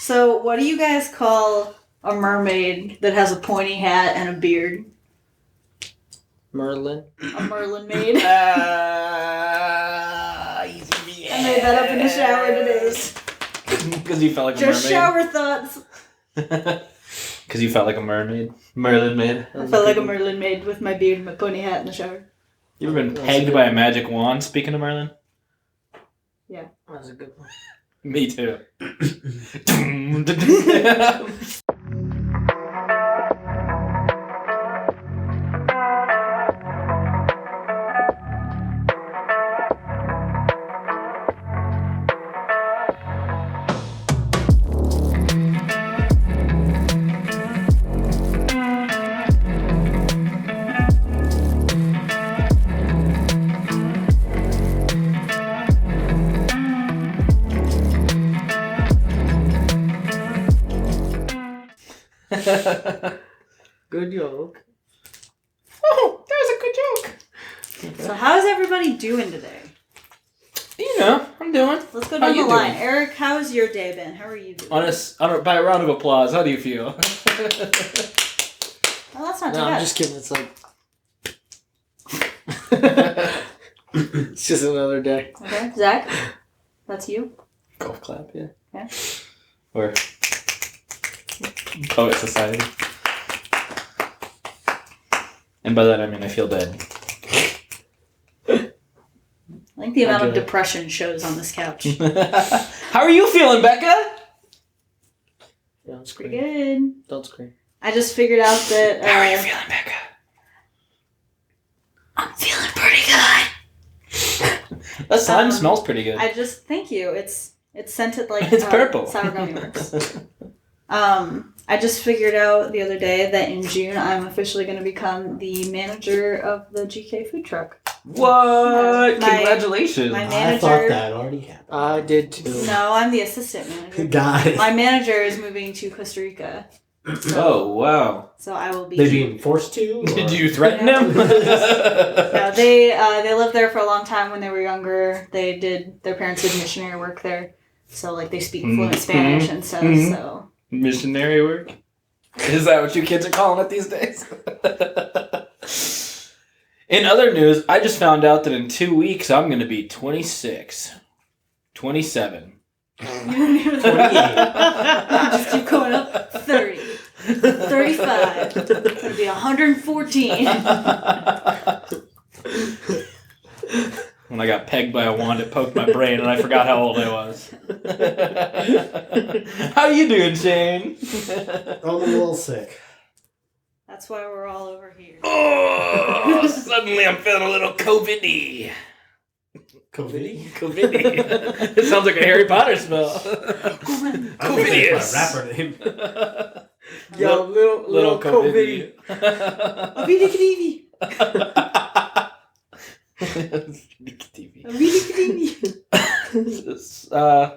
So, what do you guys call a mermaid that has a pointy hat and a beard? Merlin. A Merlin maid. I made that up in the shower today. Because you felt like a Just mermaid? shower thoughts. Because you felt like a mermaid? Merlin maid? I felt like a Merlin maid with my beard and my pony hat in the shower. You ever been pegged by a magic wand, speaking of Merlin? Yeah. That was a good one. Me too. Good joke. Oh, that was a good joke. So, how's everybody doing today? You know, I'm doing. Let's go How down the you line. doing? Eric, how's your day been? How are you doing? By a round of applause, how do you feel? Oh, that's not too No, bad. I'm just kidding. It's like... it's just another day. Okay, Zach, that's you. Golf clap, yeah. Yeah. Or Poet Society. And by that I mean I feel dead. I think the amount of Okay. depression shows on this couch. How are you feeling, Becca? Don't Pretty scream. good. Don't scream. I just figured out that How are you feeling, Becca? I'm feeling pretty good. That slime smells pretty good. Thank you. It's scented like It's purple. sour gummy works. I just figured out the other day that in June I'm officially going to become the manager of the GK food truck. What? My- Congratulations. my I manager- thought that already happened. I did too. No, I'm the assistant manager. Got it. My manager is moving to Costa Rica, Oh, wow. so I will be. They're being forced to? Did or- you threaten him? No, they lived there for a long time when they were younger. Their parents did missionary work there, so like they speak fluent Spanish and stuff. Mhm. So Missionary work? Is that what you kids are calling it these days? In other news, I just found out that in 2 weeks I'm going to be 26. 27. you don't even 28. just keep going up. 30, 35. It's gonna be 114. When I got pegged by a wand, it poked my brain and I forgot how old I was. How you doing, Shane? I'm a little sick. That's why we're all over here. Oh, suddenly I'm feeling a little COVID-y. COVID? COVID-y. It sounds like a Harry Potter spell. I think that's my rapper name. Yo, little COVID. Abidi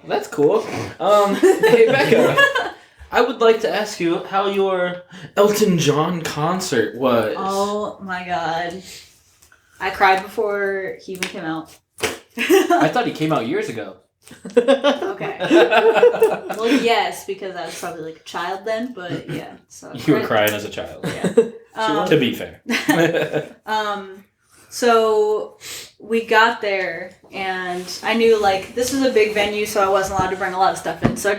That's cool. Hey Becca, I would like to ask you how your Elton John concert was. Oh my god. I cried before he even came out. I thought he came out years ago. Okay. Well, yes, because I was probably like a child then, but yeah. So I You were cried. crying as a child. Yeah. To be fair. So we got there and I knew like this was a big venue, so I wasn't allowed to bring a lot of stuff in. So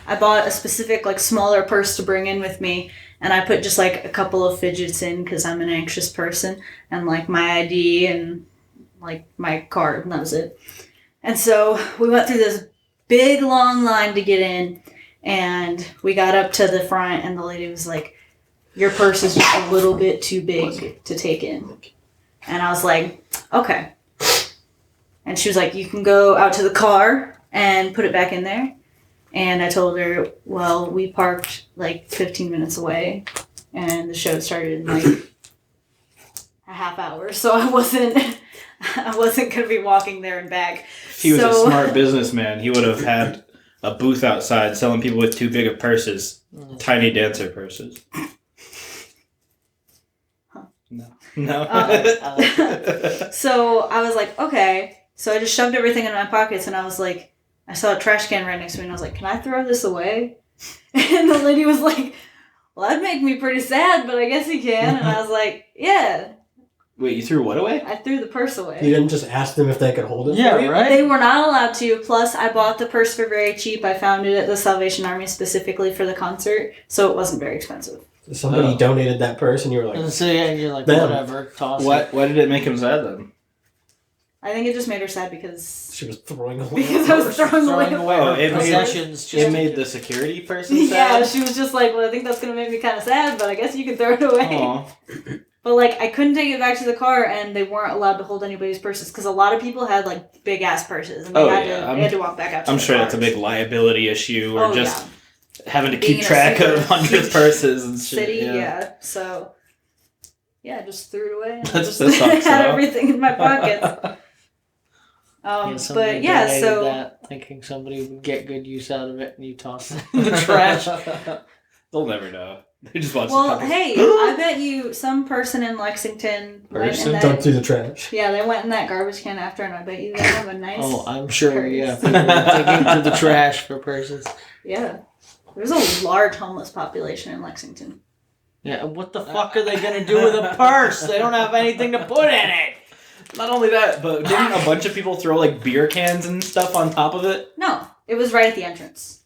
I bought a specific like smaller purse to bring in with me, and I put just like a couple of fidgets in because I'm an anxious person, and like my ID and like my card, and that was it. And so we went through this big long line to get in, and we got up to the front, and the lady was like, "Your purse is just a little bit too big to take in." And I was like, "Okay." And she was like, "You can go out to the car and put it back in there." And I told her, "Well, we parked like 15 minutes away, and the show started in like a half hour, so I wasn't gonna be walking there and back." If he was a smart businessman, he would have had a booth outside selling people with too big of purses. Tiny dancer purses. Huh. No. So I was like, okay. So I just shoved everything in my pockets, and I was like, I saw a trash can right next to me, and I was like, "Can I throw this away?" And the lady was like, well, that'd make me pretty sad, but I guess you can. And I was like, yeah. Wait, you threw what away? I threw the purse away. You didn't just ask them if they could hold it Yeah, for you? right? They were not allowed to. Plus, I bought the purse for very cheap. I found it at the Salvation Army specifically for the concert, so it wasn't very expensive. Somebody donated that purse and you were like, And so yeah, you're like, Them. whatever, toss Why it. did it make him sad then? I think it just made her sad because she was throwing away because the I was purse. throwing Throwing away. away Oh, her it made- possessions. It just made the security person Yeah, sad? she was just like, well, I think that's gonna make me kind of sad, but I guess you can throw it away. Aw. But like, I couldn't take it back to the car, and they weren't allowed to hold anybody's purses because a lot of people had like big ass purses, and they, Oh, had, yeah, to, they had to walk back out. To I'm the sure that's a cars. big liability issue, or Oh, just yeah. having to Being keep in a track super of 100 huge purses and shit. city. Yeah. So yeah, I just threw it away. And That just sucks, had though. everything in my pockets. Somebody But yeah, donated so that, thinking somebody would get good use out of it, and you toss it in the trash. They'll never know. They just watch the well, puppets. hey, I bet you some person in Lexington went in Dug that. through the trash. Yeah, they went in that garbage can after, and I bet you they have a nice. Oh, I'm sure. purse. Yeah, people were digging through the trash for purses. Yeah, there's a large homeless population in Lexington. Yeah, what the fuck are they gonna do with a purse? They don't have anything to put in it. Not only that, but didn't a bunch of people throw like beer cans and stuff on top of it? No, it was right at the entrance.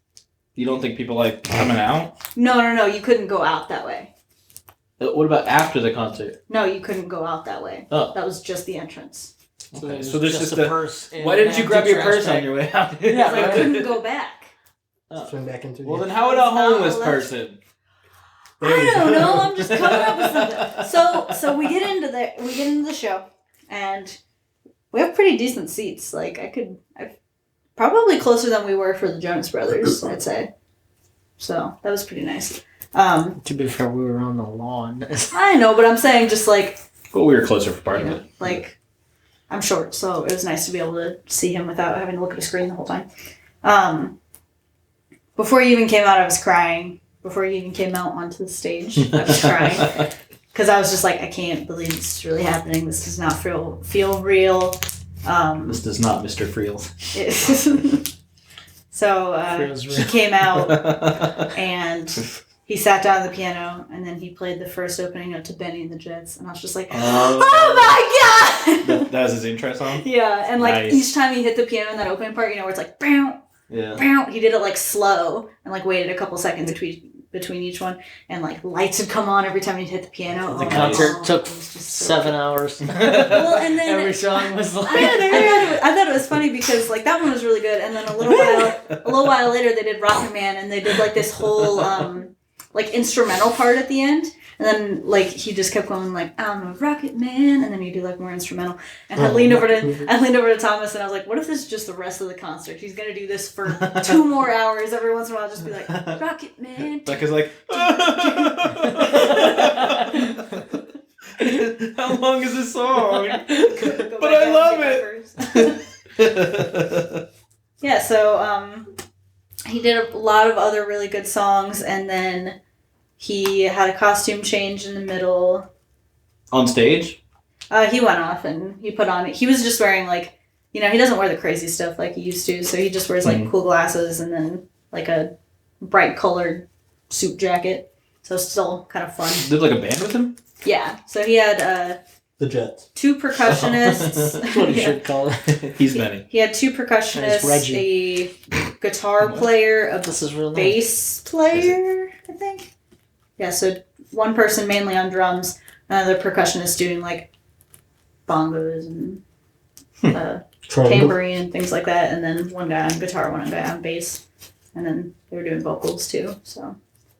You don't think people like coming out? No, you couldn't go out that way. What about after the concert? No, you couldn't go out that way. Oh. That was just the entrance. Okay, There's so there's just a a purse. in Why didn't you an grab empty your trash purse bag. on your way out? Yeah, I right. couldn't go back. Swing back into the Well, then how would a homeless not person? I don't know. I'm just coming up with something. So we get into the show, and we have pretty decent seats. Like I probably closer than we were for the Jonas Brothers, I'd say. So that was pretty nice. To be fair, we were on the lawn. I know, but I'm saying just like, Well, we were closer for part you of know, it. like I'm short, so it was nice to be able to see him without having to look at a screen the whole time. Before he even came out, I was crying. Before he even came out onto the stage, I was crying. Because I was just like, I can't believe this is really happening. This does not feel real. This does not Mr. Freels. So Feels he real. came out and he sat down at the piano and then he played the first opening note to Benny and the Jets. And I was just like, oh my God! That was his intro song? Yeah, and like Nice. each time he hit the piano in that opening part, you know, where it's like, bow, Yeah. bow, he did it like slow and like waited a couple seconds between each one, and like lights would come on every time he'd hit the piano. The Oh, concert it took was just so 7 hours. Well, and then Every song was like. I thought it was funny because like that one was really good, and then a little while later they did Rocket Man, and they did like this whole like instrumental part at the end, and then like he just kept going like, I'm a Rocket Man, and then he'd do like more instrumental, and I leaned over to Thomas and I was like, what if this is just the rest of the concert? He's gonna do this for 2 more hours every once in a while, just be like, Rocket Man. Like is like. How long is this song? Go But back I out love and get my first. Yeah, so he did a lot of other really good songs, and then he had a costume change in the middle. On stage? He went off and he put on. He was just wearing like, you know, he doesn't wear the crazy stuff like he used to, so he just wears like cool glasses and then like a bright colored suit jacket. So it's still kind of fun. Did like a band with him? Yeah. So he had The Jets. 2 percussionists. That's what you Yeah. should call it. He's Benny. He had 2 percussionists, Reggie. a guitar player, a This is real nice. bass player, I think. Yeah, so one person mainly on drums, another percussionist doing like bongos and tambourine and things like that, and then one guy on guitar, one guy on bass, and then they were doing vocals too. So,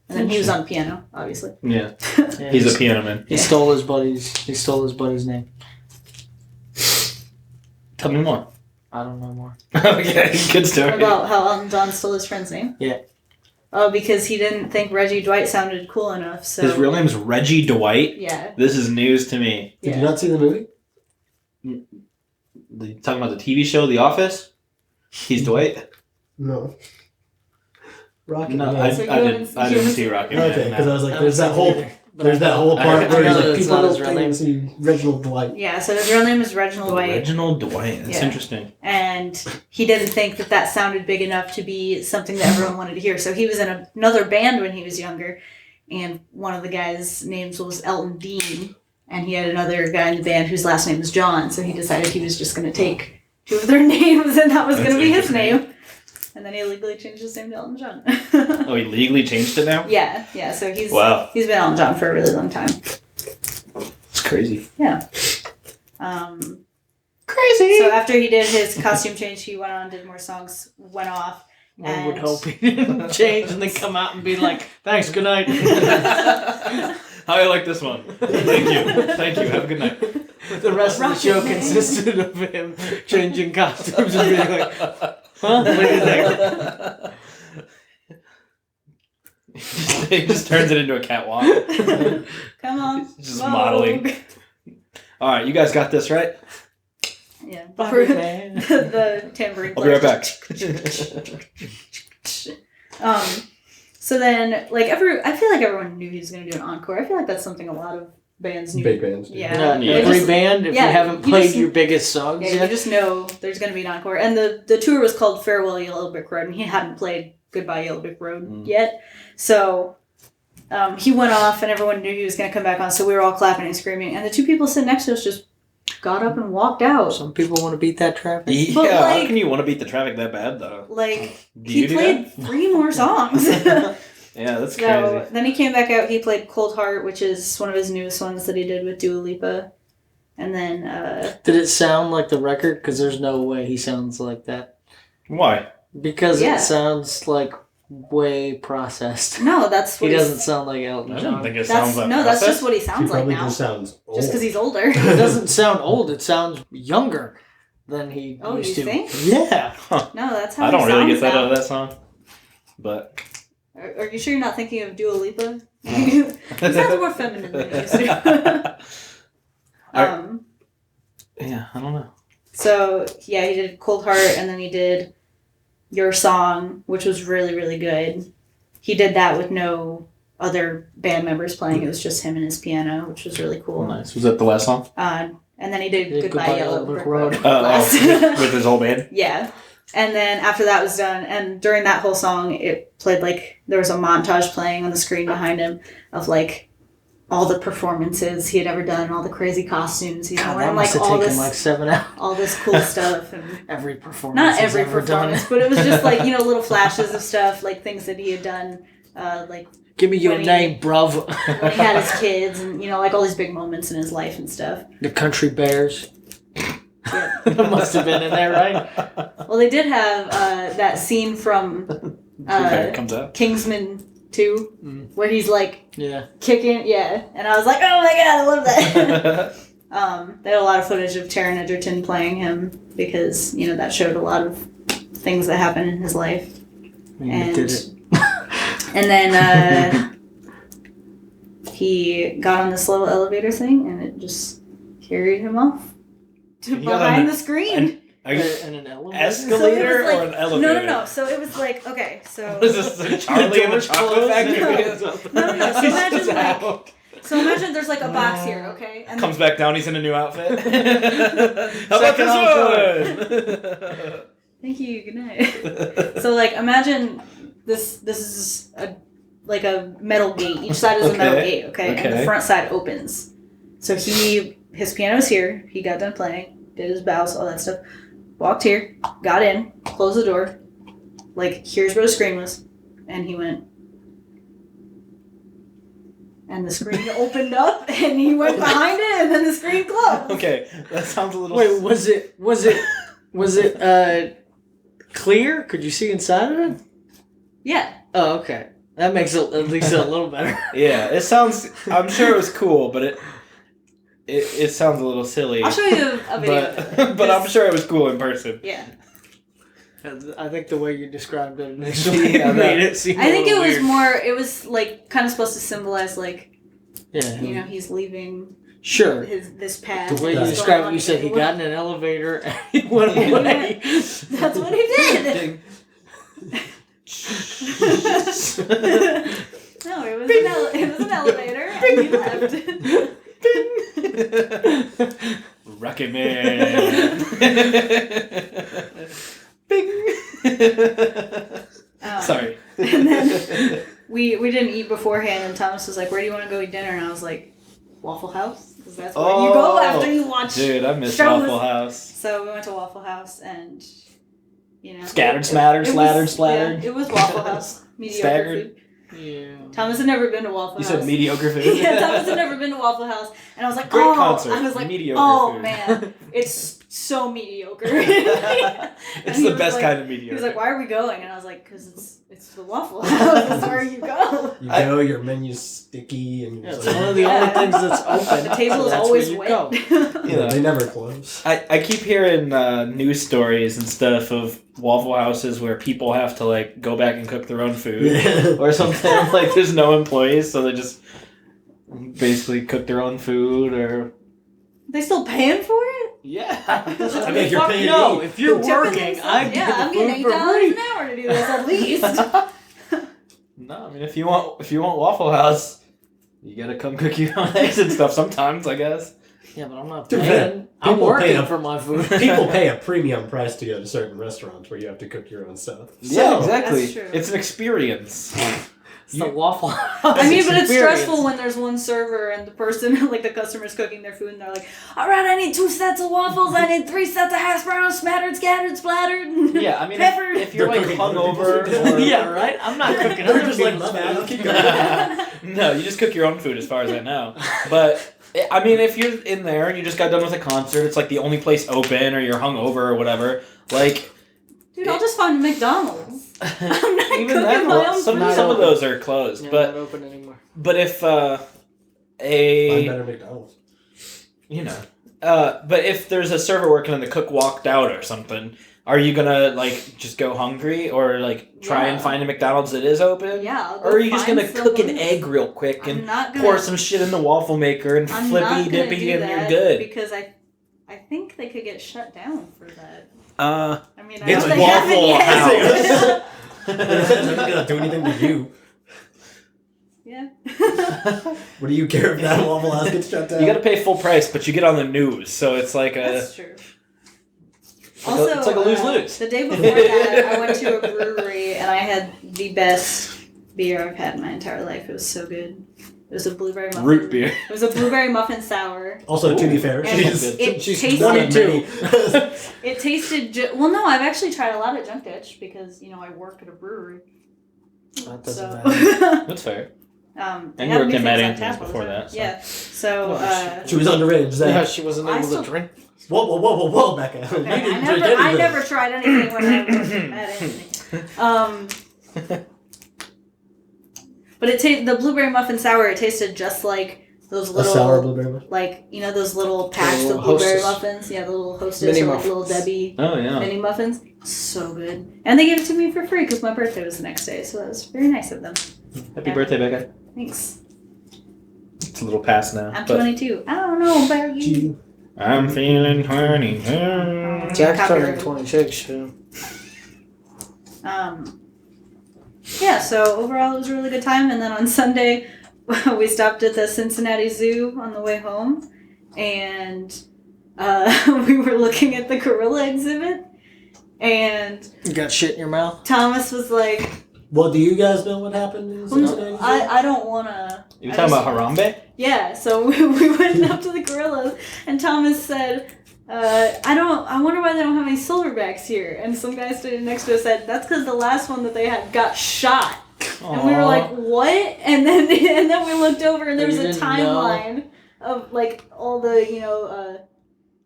and then he was on piano, obviously. Yeah. Yeah, He's a piano man. He stole his buddy's name. Tell me more. I don't know more. Okay, good story. About how Elton John stole his friend's name. Yeah. Oh, because he didn't think Reggie Dwight sounded cool enough. So His real name's Reggie Dwight? yeah. This is news to me. Did Yeah. you not see the movie? You talking about the TV show The Office? He's Dwight? No. Rocket No, Man. I So you didn't haven't see Rocket Man. Okay, because I was like, I there's haven't that whole seen it There's that whole part where I know he's like, that's people not his don't real think name. it's Reginald Dwight. Yeah, so his real name is Reginald White. Reginald Dwight. That's Yeah. interesting. And he didn't think that sounded big enough to be something that everyone wanted to hear. So he was in another band when he was younger, and one of the guys' names was Elton Dean, and he had another guy in the band whose last name was John, so he decided he was just going to take two of their names, and that was going to be his name. And then he legally changed his name to Elton John. Oh, he legally changed it now? Yeah, so he's Wow. he's been Elton John for a really long time. It's crazy. Yeah. Crazy. So after he did his costume change, he went on, did more songs, went off. One would and- hope he didn't change and then come out and be like, "Thanks, good night." How I like this one. Thank you. Have a good night. The rest of the Rocket show Man. consisted of him changing costumes and being like, "Huh? What do you think?" He just turns it into a catwalk. Come on. Just Vogue. modeling. All right, you guys got this, right? Yeah. Rocket Man. The tambourine I'll be right player. back. So then, like, I feel like everyone knew he was going to do an encore. I feel like that's something a lot of bands knew. Big bands. do. Yeah. Yeah, every just- band, if yeah, you haven't you played just- your biggest songs Yeah, you yet, just know there's going to be an encore. And the tour was called Farewell Yellow Brick Road, and he hadn't played Goodbye Yellow Brick Road yet. So he went off, and everyone knew he was going to come back on, so we were all clapping and screaming. And the two people sitting next to us just got up and walked out. some people want to beat that traffic. Yeah, But, how like- can you want to beat the traffic that bad, though? Like, Do he you do played that? 3 more songs. Yeah, that's So crazy. then he came back out. He played Cold Heart, which is one of his newest ones that he did with Dua Lipa. And then, Did it sound like the record? Because there's no way he sounds like that. Why? Because Yeah. it sounds like way processed. no, that's what He he's- doesn't sound like Elton I John. don't think it That's sounds like no, that's just what he He sounds like probably now. just sounds old. Just because he's older. It doesn't sound old. It sounds younger than he Oh, used you to. think? Yeah. No, that's how I he don't really get sounds that now. out of that song. But Are you sure you're not thinking of Dua Lipa? He sounds more feminine than he used to. yeah, I don't know. So yeah, he did Cold Heart, and then he did Your Song, which was really, really good. He did that with no other band members playing. It was just him and his piano, which was really cool. Nice. Was that the last song? And then he did He did Goodbye Yellow Brick Road. Oh, last. with his whole band? Yeah. And then after that was done, and during that whole song, it played like, there was a montage playing on the screen behind him of like all the performances he had ever done, all the crazy costumes he's God, worn, that like must have all taken this, like 7 hours. all this cool stuff. And Every performance. not he's every ever performance, done. but it was just like, little flashes of stuff, like things that he had done, like Give me your when he- name, bruv. when he had his kids, and like all these big moments in his life and stuff. The Country Bears. Yeah. That must have been in there, right? Well, they did have that scene from Okay, it comes out. Kingsman 2, where he's like Yeah. kicking, and I was like, oh my god, I love that. They had a lot of footage of Taron Egerton playing him because that showed a lot of things that happened in his life. You did it. And then he got on this little elevator thing, and it just carried him off to He got on behind a- the screen. Are you In an elevator? escalator So it was or an elevator? No. So it was like, okay, so What is this, Charlie and the door's Chocolate closed. Factory? No. So He's imagine just like, out. so imagine there's like a box here, okay, and Comes back down, he's in a new outfit. How about Second this one? thank you, good night. So like, imagine this is a metal gate. Each side is a metal Okay. gate, okay, and the Okay. front side opens. So his piano's here. He got done playing, did his bows, all that stuff. Walked here, got in, closed the door. Like, here's where the screen was, and he went. And the screen opened up, and he went behind it, and then the screen closed. Okay, that sounds a little... Wait, was it clear? Could you see inside of it? Yeah. Oh, okay. That makes it at least a little better. Yeah, it sounds... I'm sure it was cool, but it sounds a little silly. I'll show you a video. of it, but I'm 'cause- sure it was cool in person. Yeah. I think the way you described it initially Yeah, made it seem I think a it little was weird. more, it was like kind of supposed to symbolize like, Yeah. he's leaving Sure. this path. The way you He's described going it, you said he on got in an elevator and he went He away. That's what he did. No, it was an elevator, and you left. Rocket Man. Bing. Sorry. And then we didn't eat beforehand, and Thomas was like, "Where do you want to go eat dinner?" And I was like, "Waffle House," because that's where you go after you watch. Dude, I miss shows. Waffle House. So we went to Waffle House, and Scattered, splattered, splattered. Yeah, it was Waffle House. Mediocre Staggered. food. Yeah. Thomas had never been to Waffle You House. said mediocre food? Yeah, Thomas had never been to Waffle House, and I was like, Great "Oh!" concert. I was like, Mediocre "Oh food." man, it's so mediocre." It's the best kind of mediocre. He was like, "Why are we going?" And I was like, "Cause it's the Waffle House. That's where you go." You go, your menu's sticky, and Yeah, you're it's like, one of the only things that's open. The table is That's always where you wet. go. Yeah. they never close. I keep hearing news stories and stuff of Waffle Houses where people have to like go back and cook their own food Yeah. or something. Like there's no employees, so they just basically cook their own food or They still paying for it? yeah. I mean, if you're Fuck paying no, me. if you're Tipping working, and I stuff. get Yeah, the I'm getting food for $8 free. an hour to do this at least. No, I mean if you want Waffle House, you gotta come cook your own eggs and stuff sometimes, I guess. Yeah, but I'm not Dude, paying. I'm people pay working up- for my food. People pay a premium price to go to certain restaurants where you have to cook your own stuff. Yeah, exactly. That's true. It's an experience. It's the Waffle House. I mean, but it's experience. stressful when there's one server and the person, like the customer's cooking their food and they're like, "Alright, I need 2 sets of waffles, I need 3 sets of hash browns, smattered, scattered, splattered." Yeah, I mean Pepper. if you're They're like cooking other hungover people's or Yeah, right? I'm not cooking They're other just like, people's "My bad, food." keep going." No, you just cook your own food as far as I know. But I mean, if you're in there and you just got done with a concert, it's like the only place open, or you're hungover or whatever. Like, Dude, I'll just find McDonald's. I'm not even cooking then, my own some food. of those are closed. Yeah, But not open anymore. if Find a better McDonald's. but if there's a server working and the cook walked out or something, are you gonna like just go hungry or like try and Yeah. find a McDonald's that is open? Yeah, I'll go Or are you just find gonna cook an someone. egg real quick I'm and not gonna pour some shit in the waffle maker and I'm flippy not gonna dippy do and that you're good? because I think they could get shut down for that. Uh, I mean, I It's know they Waffle haven't yet. They're not gonna do anything to you. Yeah. What do you care if that Waffle House gets shut down? you gotta pay full price, but you get on the news, so it's like That's true. It's like a lose-lose. The day before that, I went to a brewery and I had the best beer I've had in my entire life. It was so good. It was a blueberry muffin. root beer. It was a blueberry muffin sour. Also, to be fair, And she's it she's tasted. 22. It tasted. Well, no, I've actually tried a lot of junk ditch because I work at a brewery. That doesn't So. matter. That's fair. They And have you worked new in Mad things on Anthony's tap all the before time. that, so. Yeah. So. Well, She was underage. Zach. Yeah, she wasn't I able still- to drink. Whoa, Becca. Okay, You didn't I drink never anything. tried anything when I was at Anthony. But the blueberry muffin sour. It tasted just like those A little sour blueberry muffin. like those little packs little of blueberry Hostess. muffins. Yeah, the little Hostess Mini or like little muffins. Debbie Oh yeah. mini muffins. So good, and they gave it to me for free because my birthday was the next day. So that was very nice of them. Happy birthday, Becca. Thanks. It's a little past now. I'm but 22. I don't know about you. Gee. I'm feeling 22. Jack's turning Copyrighted. 26 soon. Yeah, so overall it was a really good time. And then on Sunday, we stopped at the Cincinnati Zoo on the way home. And we were looking at the gorilla exhibit. And You got shit in your mouth? Thomas was like, Well, do you guys know what happened in Cincinnati? I don't want to. You talking about Harambe? Yeah, so we went up to the gorillas. And Thomas said, I wonder why they don't have any silverbacks here. And some guy standing next to us said, that's because the last one that they had got shot. And we were like, what? And then we looked over and there was You a didn't timeline of like all the,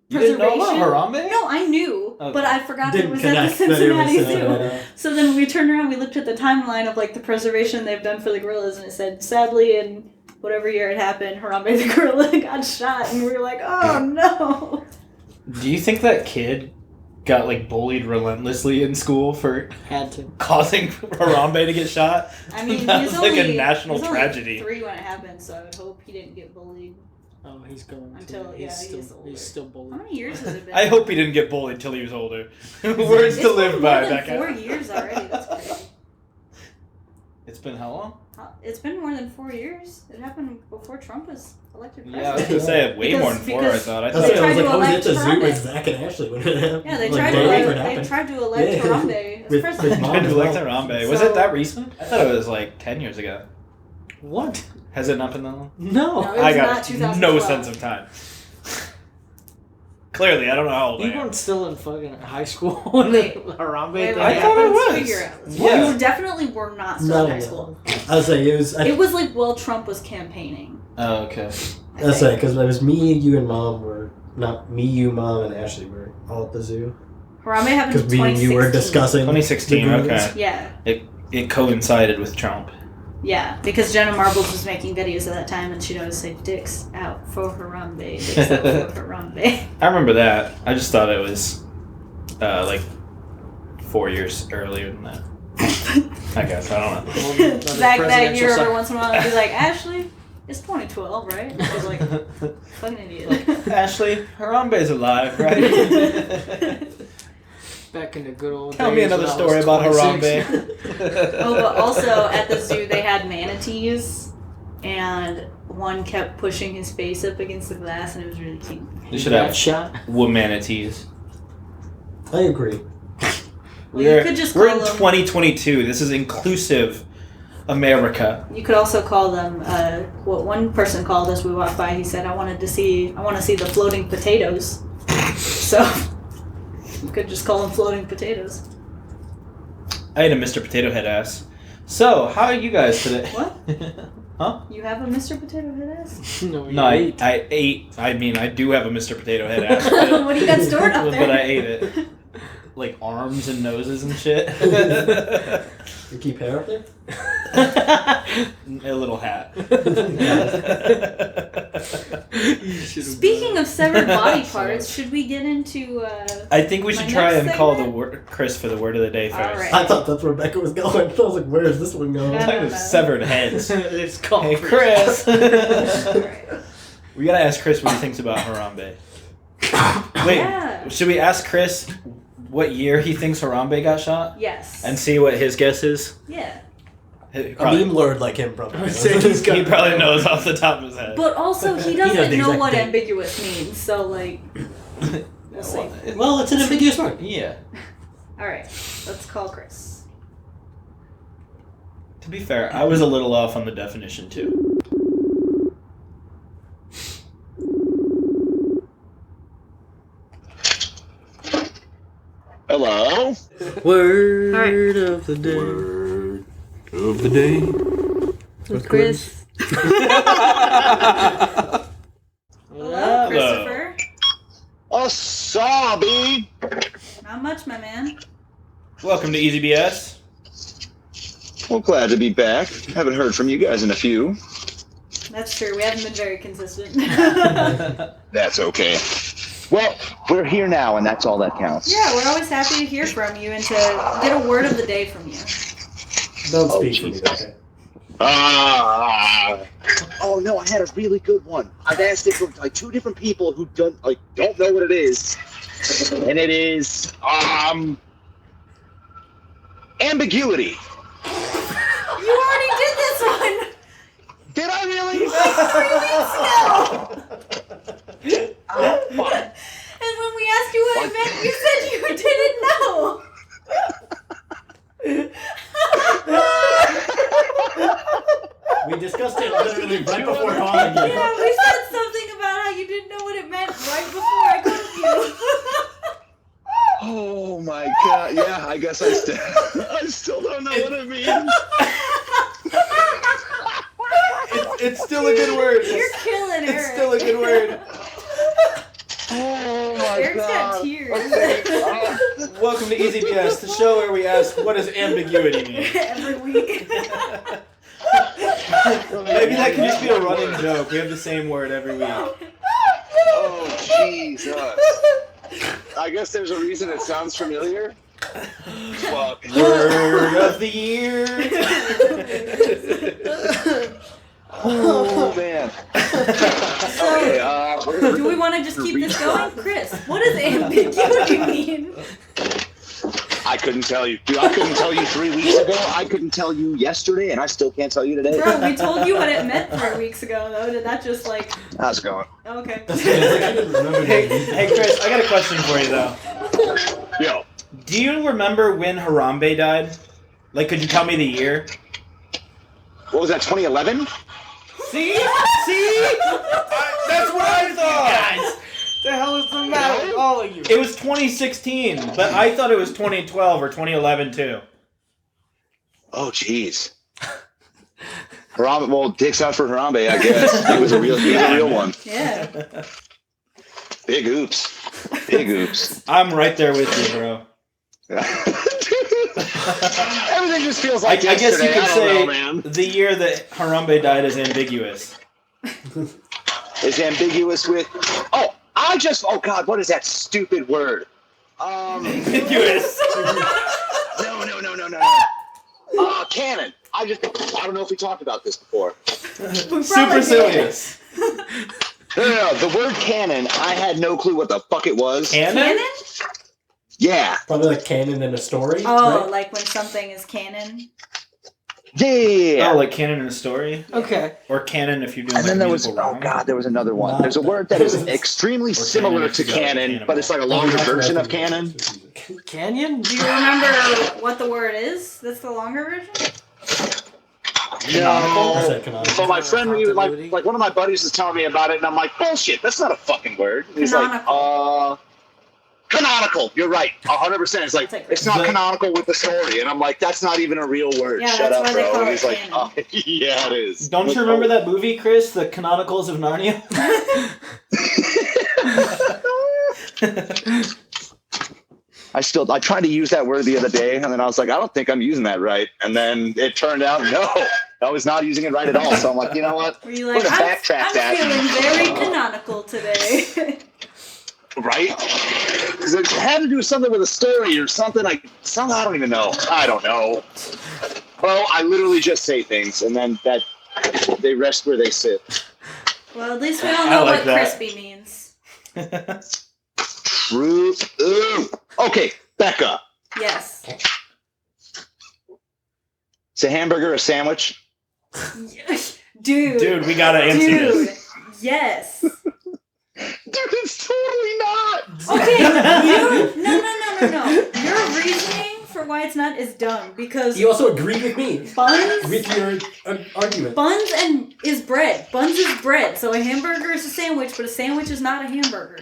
You didn't know about preservation. Harambe? No, I knew, Okay. but I forgot that it Didn't was at the connect that it was, Cincinnati Zoo. So then we turned around, we looked at the timeline of like the preservation they've done for the gorillas, and it said, sadly, in whatever year it happened, Harambe the gorilla got shot, and we were like, oh no. Do you think that kid got like bullied relentlessly in school for Had to. causing Harambe to get shot? I mean, That he's was like only, a national he was only tragedy. 3 when it happened, so I would hope he didn't get bullied. Oh, he's going Until- to. yeah, He's he's still, older. he's still How bullied. many years has it been? I hope he didn't get bullied till he was older. Words It's to live been by, more than Becca. 4 years already. That's crazy. It's been how long? It's been more than 4 years. It happened before Trump was elected president. Yeah, I was gonna say way more than 4. I Because- thought. I I thought was tried like, to I was at elect the zoo Harambe. with Zach and Ashley when it happened. Yeah, they like, tried day to after it elect. They happened. tried to elect Yeah. Harambe as With president. mom. tried to elect Harambe. Was So- it that recent? I thought it was like 10 years ago. What? Has it not been that long? No, No. it was I not got 2012. no sense of time. Clearly, I don't know how old I You am. weren't still in fucking high school when Wait. the Harambe Wait, thing I wait, thought it happened? was. Figure out. Yeah. You definitely were not still No, in high no. school. I was saying, it was... It was like while Trump was campaigning. Oh, okay. I That's think. it, because it was me, you, and Mom were... Not me, you, Mom, and Ashley were all at the zoo. Harambe happened in Because me and you were 2016. discussing... 2016, the okay. goons. Yeah, It coincided with Trump. yeah. Because Jenna Marbles was making videos at that time, and she'd always say, "Dicks out for Harambe, dicks out for Harambe." I remember that. I just thought it was like 4 years earlier than that. I guess. I don't know. Back that year, every once in a while, I'd be like, "Ashley, it's 2012, right?" I was like, "Fucking idiot." Ashley, Harambe's alive, right? Back in the good old Tell me days another when I story was about 26. Harambe. Oh, but also at the zoo they had manatees, and one kept pushing his face up against the glass, and it was really cute. You should Got have shot. womanities. I agree. Well, you could just we're call in them. 2022. This is inclusive America. You could also call them. What one person called us. We walked by. He said, "I want to see the floating potatoes." So you could just call them floating potatoes. I ate a Mr. Potato Head ass. So, how are you guys today? What? Huh? You have a Mr. Potato Head ass? No, No, I ate. I mean, I do have a Mr. Potato Head ass. But, What do you got stored up there? but I ate it. Like arms and noses and shit. You keep hair up there? A little hat. Speaking of severed body parts, should we get into? I think we should My try next and call the segment? word Chris for the word of the day first. All right. I thought that's where Becca was going. I was like, where is this one going? Yeah. Talking about severed heads. It's called Hey, Chris. Alright. We gotta ask Chris what he thinks about Harambe. Wait, Yeah. should we ask Chris what year he thinks Harambe got shot? Yes. And see what his guess is? Yeah. He A probably, meme lord like him probably. would say he's got- he probably knows off the top of his head. But also, he He knows doesn't the know exact what date. ambiguous means. So like, we'll see. Well, it's an ambiguous word. Yeah. All right. Let's call Chris. To be fair, I was a little off on the definition too. Hello? Word Alright. of the day. Word of the day. With Chris. Hello, Christopher. Wasabi! Not much, my man. Welcome to Easy BS. Well, glad to be back. Haven't heard from you guys in a few. That's true. We haven't been very consistent. That's okay. Well, we're here now, and that's all that counts. Yeah, we're always happy to hear from you and to get a word of the day from you. Don't Oh, speak for me, Jesus. Becca. Oh no, I had a really good one. I've asked it from like 2 different people who don't know what it is, and it is ambiguity. You already did this one. Did I really? 3 weeks ago. And when we asked you what it meant, you said you didn't know. We discussed it literally right before calling you. Yeah, we said something about how you didn't know what it meant right before I called you. Oh my god! Yeah, I guess I still don't know what it means. It's still a good word. You're killing Eric. It's still a good word. Oh my Eric's god! got tears. Welcome to Easy BS, the show where we ask, what does ambiguity mean? Every week. Maybe that can just be a running joke. We have the same word every week. Oh Jesus! I guess there's a reason it sounds familiar. Fuck. Word of the year. Oh man. Okay, Do we want to just keep this going? Chris, what does ambiguity mean? I couldn't tell you. Dude, I couldn't tell you 3 weeks ago. I couldn't tell you yesterday, and I still can't tell you today. Bro, we told you what it meant 3 weeks ago, though. Did that just like... How's it going? Okay. Hey, Chris, I got a question for you, though. Yo. Do you remember when Harambe died? Like, could you tell me the year? What was that, 2011? See? That's what I thought! Guys. The hell is the matter with all of you? It was 2016, but I thought it was 2012 or 2011, too. Oh, jeez. Harambe, well, dicks out for Harambe, I guess. He was a real one. Yeah. Big oops. Big oops. I'm right there with you, bro. Everything just feels like I guess you yesterday. could I say don't know, man. the year that Harambe died is ambiguous. Is ambiguous with... Oh God, what is that stupid word? Ambiguous. No. Canon. I don't know if we talked about this before. Supercilious. No. The word canon, I had no clue what the fuck it was. Canon? Yeah. Probably like canon in a story. Oh, right? like when something is canon? Yeah. Oh, like canon in a story? Okay. Or canon if you're doing And then there was, musical rhyme? there was another one. There's a word that is extremely similar to canon, but it's like a longer version of canon. Canyon? Do you remember what the word is? That's the longer version? I No. said canonical. So my friend, Continuity? like one of my buddies was telling me about it, and I'm like, bullshit, that's not a fucking word. And he's Canonical. Canonical. You're right, 100%. It's like, it's not The- canonical with the story, and I'm like, that's not even a real word. Yeah, Shut that's up, why they bro. call And it he's like, canon. oh, yeah, it is. Don't you remember that movie, Chris? The Canonicals of Narnia? I tried to use that word the other day, and then I was like, I don't think I'm using that right. And then it turned out, no, I was not using it right at all. So I'm like, you know what? Were you We're like, gonna I'm backtrack that. feeling very canonical today. Right? Because it had to do something with a story or something. I don't even know. I don't know. Well, I literally just say things, and then they rest where they sit. Well, at least we all I know like what that. crispy means. True. Ooh. Okay, Becca. Yes. Is a hamburger a sandwich? Dude. Dude, we gotta answer Dude. this. Yes. Dude, it's totally not. Okay, no. Your reasoning for why it's not is dumb because You also agreed with me buns with your argument. is bread. Buns is bread. So a hamburger is a sandwich, but a sandwich is not a hamburger.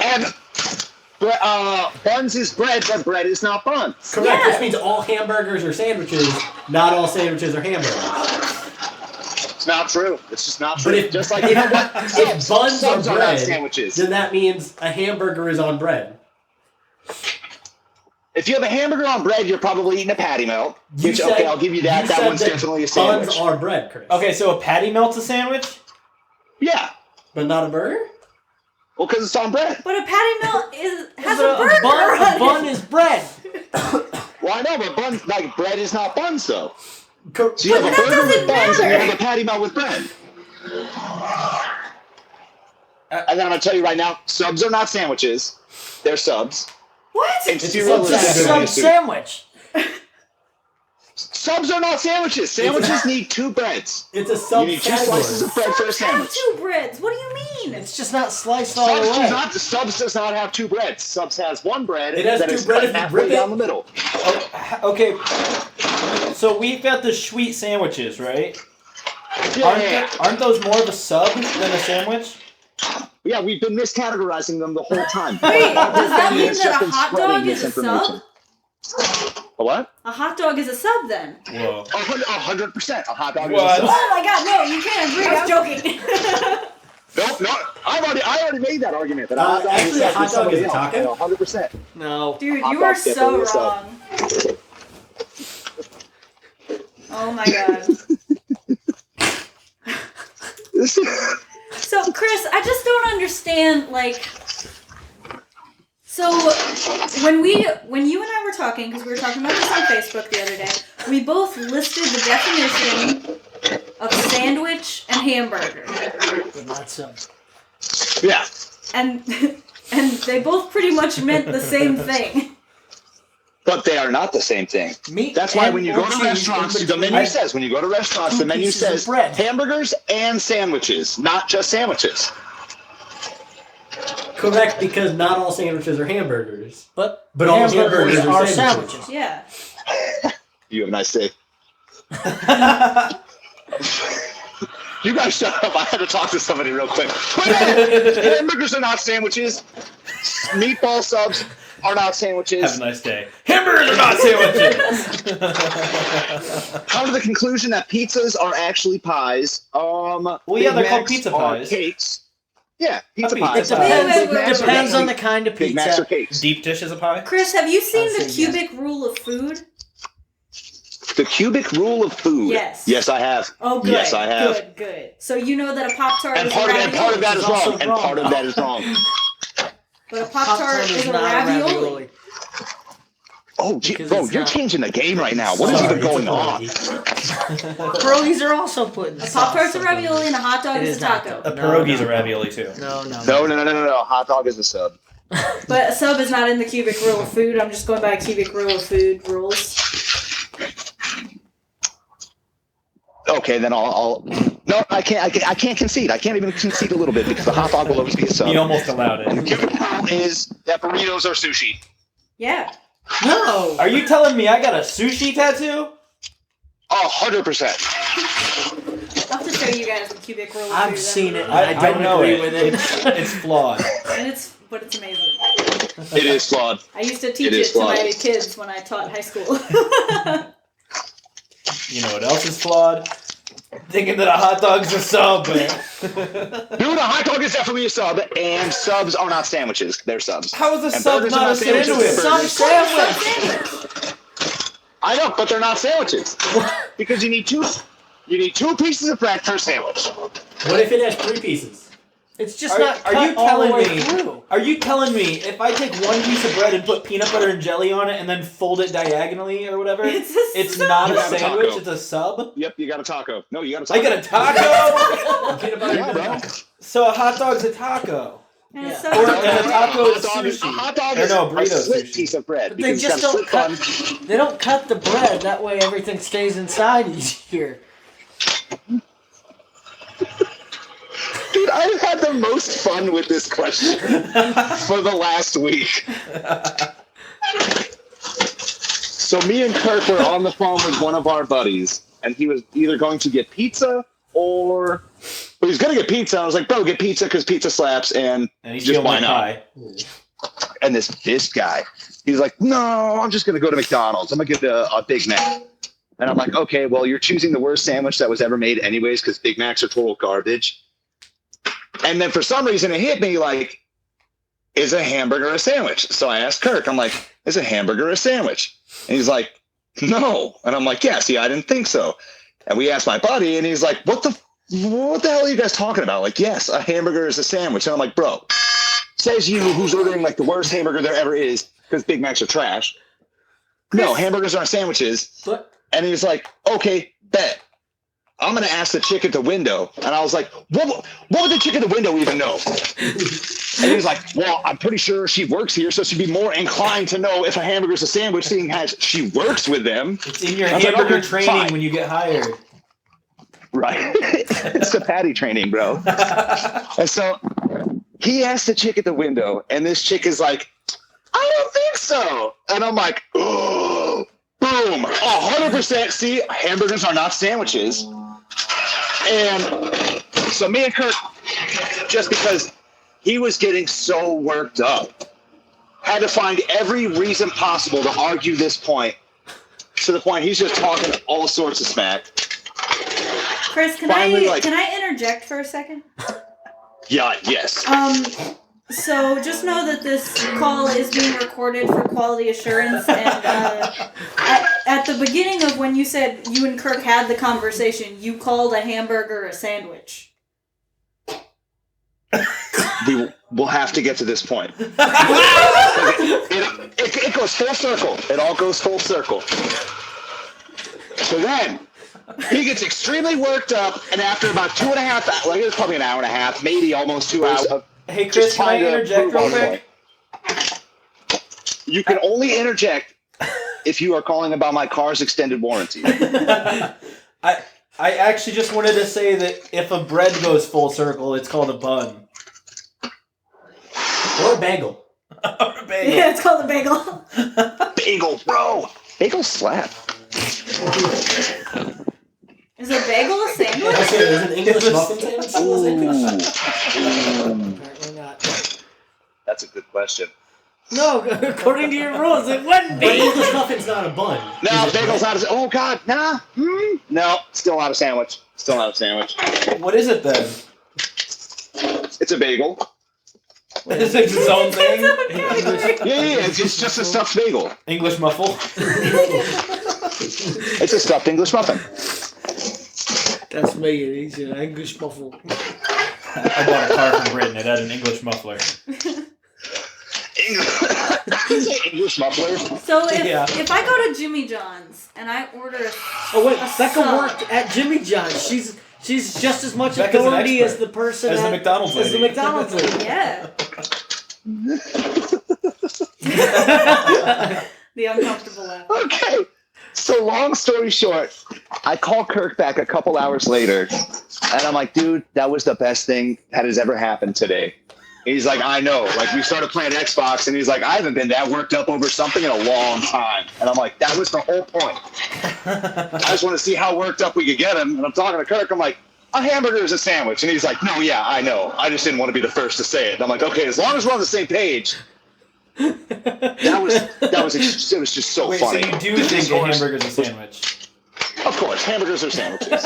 And buns is bread, but bread is not buns. Correct. Yeah. Which means all hamburgers are sandwiches. Not all sandwiches are hamburgers. It's not true. It's just not But true. if Just like, you know what? if buns Subs are are not bread, sandwiches. then that means a hamburger is on bread. If you have a hamburger on bread, you're probably eating a patty melt. You Which, said- okay, I'll give you that. you That said one's that definitely a sandwich. Buns are bread, Chris. Okay, so a patty melt's a sandwich? Yeah. But not a burger? Well, because it's on bread. But a patty melt has But a burger bun, on a bun it. is bread. Well, I know, but buns, like, bread is not buns, though. Co- So you have But a that burger with doesn't buns and you matter. have a patty melt with bread. And then I'm going to tell you right now, subs are not sandwiches. They're subs. What? And It's a cereal sub is It's a definitely sub a soup. sandwich. Subs are not sandwiches. Sandwiches need two breads. It's a You need two slices of bread for a Subs have sandwich. two breads. What do you mean? It's just not sliced all the way. Subs does not have two breads. Subs has one bread It has that two is bread cut if you halfway rip it. down the middle. Okay, so we've got the sweet sandwiches, right? Yeah. Aren't those more of a sub than a sandwich? Yeah, we've been miscategorizing them the whole time. Wait, does that mean It's that just a been hot spreading dog is a misinformation. sub? A what? A hot dog is a sub then. Whoa. 100%. A hot dog What? is a sub. Oh my god, no, you can't agree. I was joking. No. I already made that argument. That Actually, a hot dog is a somebody taco. else. 100%. No. Dude, Hot you are dog's so definitely a sub. wrong. Oh my god. So, Chris, I just don't understand, like... So, when you and I were talking, because we were talking about this on Facebook the other day, we both listed the definition of sandwich and hamburger. But not sub. Yeah. And they both pretty much meant the same thing. But they are not the same thing. Meat. That's why and when you or go to cheese restaurants, in the between. menu says, when you go to restaurants, the menu pieces of says bread. hamburgers and sandwiches, not just sandwiches. Correct, because not all sandwiches are hamburgers. But all hamburgers hamburgers are are sandwiches. sandwiches. Yeah. You have a nice day. You guys shut up. I had to talk to somebody real quick. Hamburgers are not sandwiches. Meatball subs are not sandwiches. Have a nice day. Hamburgers are not sandwiches. Come to the conclusion that pizzas are actually pies. yeah, Big they're called Macs pizza are pies. Cakes. Yeah, pizza Pizza pies. pies. Depends on the kind of Big Macs are pizza. cakes. Deep dish is a pie. Chris, have you seen I'd the say cubic rule of food? The cubic rule of food. Yes. Yes, I have. Oh, good. Yes, I have. Good. So you know that a Pop-Tart And is part a of ravioli. that is also wrong. And wrong. part of that is wrong. But a Pop-Tart is a not ravioli. Oh, gee, Because bro, it's you're not- changing the game right now. What is Sorry, even going it's a on? Pierogies are also put in A Pop-Tart's a ravioli and a hot dog It is is a not, taco. A pierogi's a ravioli too. No. No. Hot dog is a sub. But a sub is not in the cubic rule of food. I'm just going by cubic rule of food rules. Okay, then I'll. No, I can't concede. I can't even concede a little bit because the hot dog will always be a sub. He almost allowed And the it. cubic rule is that burritos are sushi. Yeah. No. Are you telling me I got a sushi tattoo? 100%. I'll have to show you guys the cubic rule of food. I've seen it. I don't know agree it. with it. It's flawed. But it's amazing. It is flawed. I used to teach It it, is to flawed. my kids when I taught high school. You know what else is flawed? Thinking that a hot dog's a sub. Dude, a hot dog is definitely a sub, and subs are not sandwiches. They're subs. How is a And sub burgers are not a not sandwiches, sandwich? they're Some burgers. sandwich. I know, but they're not sandwiches. Because you need two pieces of bread per sandwich. What if it has 3 pieces? It's just Are not cut you all the telling way me? through. Are you telling me if I take one piece of bread and put peanut butter and jelly on it and then fold it diagonally or whatever, It's a it's sub. not You a got a sandwich? taco. It's a sub. Yep, you got a taco. No, you got a I taco. get a taco. Peanut butter Yeah, and bro. jelly. So a hot dog's a taco. And Yeah. a sub Or is and a taco is A sushi. hot dog Or is no, a burrito split sushi. piece of bread. But they because it's just got a don't split cut. bun. They don't cut the bread. That way everything stays inside easier. Dude, I've had the most fun with this question for the last week. So me and Kirk were on the phone with one of our buddies, and he was either going to get pizza or... Well, he was going to get pizza. I was like, bro, get pizza because pizza slaps, and And he's just feeling why like not? pie. And this guy, he's like, no, I'm just going to go to McDonald's. I'm going to get a Big Mac. And I'm like, okay, well, you're choosing the worst sandwich that was ever made anyways because Big Macs are total garbage. And then for some reason it hit me like, is a hamburger a sandwich? So I asked Kirk, I'm like, is a hamburger a sandwich? And he's like, no. And I'm like, yeah, see, I didn't think so. And we asked my buddy, and he's like, what the hell are you guys talking about? Like, yes, a hamburger is a sandwich. And I'm like, bro, says you who's ordering like the worst hamburger there ever is because Big Macs are trash. No, hamburgers aren't sandwiches. But And he's like, okay, bet. I'm going to ask the chick at the window. And I was like, what would the chick at the window even know? And he was like, well, I'm pretty sure she works here, so she'd be more inclined to know if a hamburger's a sandwich, seeing as she works with them. It's in your I was like, hamburger okay, training fine. when you get hired. Right. It's the patty training, bro. And so he asked the chick at the window, and this chick is like, I don't think so. And I'm like, oh, boom, 100%. See, hamburgers are not sandwiches. And so me and Kirk, just because he was getting so worked up, had to find every reason possible to argue this point, to the point he's just talking all sorts of smack. Chris, can Finally, can I interject for a second? Yeah, yes. So just know that this call is being recorded for quality assurance, and at the beginning of when you said you and Kirk had the conversation, you called a hamburger a sandwich. We'll have to get to this point. It goes full circle. It all goes full circle. So then, he gets extremely worked up, and after about 2.5 hours, like it was probably an hour and a half, maybe almost 2 hours. Hey, Chris, can I interject real quick? You can only interject if you are calling about my car's extended warranty. I actually just wanted to say that if a bread goes full circle, it's called a bun. Or a bagel. Or a bagel. Yeah, it's called a bagel. Bagel, bro. Bagel slap. Is a bagel a sandwich? Is an English muffin sandwich still a sandwich? Apparently not. That's a good question. No, according to your rules, it wouldn't But be. English muffin's not a bun. No, Is it bagel's bread? not a... Oh, God. Nah. No, still not a sandwich. Still not a sandwich. What is it then? It's a bagel. Is it its own thing? Yeah. It's just a stuffed bagel. English muffle? It's a stuffed English muffin. That's Megan. He's an English muffle. I bought a car from Britain. It had an English muffler. English muffler. So Yeah. if I go to Jimmy John's and I order a Oh wait, a Becca sub, worked at Jimmy John's. She's just as much Becca's an authority as expert. the person As the at- McDonald's as the lady. McDonald's lady. Yeah. The uncomfortable laugh. Okay. So long story short, I call Kirk back a couple hours later, and I'm like, dude, that was the best thing that has ever happened today. He's like, I know. Like, we started playing Xbox, and he's like, I haven't been that worked up over something in a long time. And I'm like, that was the whole point. I just want to see how worked up we could get him. And I'm talking to Kirk. I'm like, a hamburger is a sandwich. And he's like, no, yeah, I know. I just didn't want to be the first to say it. And I'm like, okay, as long as we're on the same page. It was just so Wait, funny. so you do think a hamburger's a sandwich? Of course, hamburgers are sandwiches. Okay.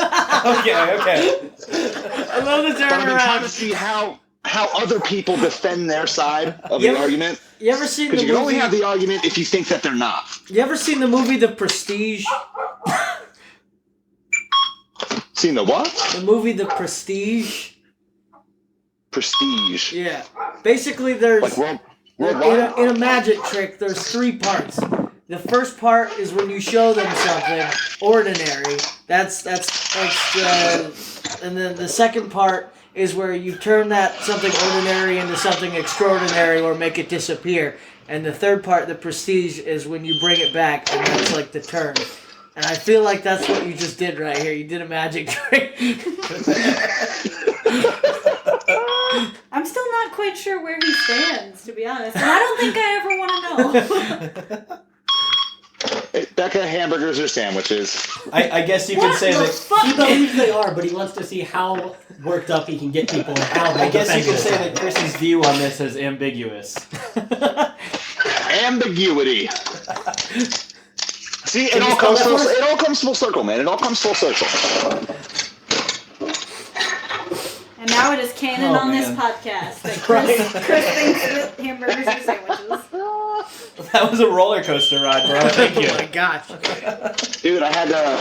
I love the But I've been trying turnaround. to see how other people defend their side of Yeah. the argument. You ever seen the Because you can only movie? have the argument if you think that they're not. You ever seen the movie The Prestige? Seen the what? The movie The Prestige. Prestige. Yeah. Basically, there's Like in worldwide? a magic trick. There's 3 parts. The first part is when you show them something ordinary. That's extra. And then the second part is where you turn that something ordinary into something extraordinary or make it disappear. And the third part, the prestige, is when you bring it back, and that's like the turn. And I feel like that's what you just did right here. You did a magic trick. I'm still not quite sure where he stands, to be honest. And I don't think I ever want to know. Becca, hamburgers or sandwiches? I guess you could What say the that. fuck? He believes they are, but he wants to see how worked up he can get people and how they I guess you defend could this say side. that Chris's view on this is ambiguous. Ambiguity. See, Can you spell that for us? it all comes full circle, man. It all comes full circle. And now it is canon Oh, on this man. podcast that Right. Chris thinks that hamburgers are sandwiches. That was a roller coaster ride, bro. Thank you. Oh my gosh. Dude, I had to...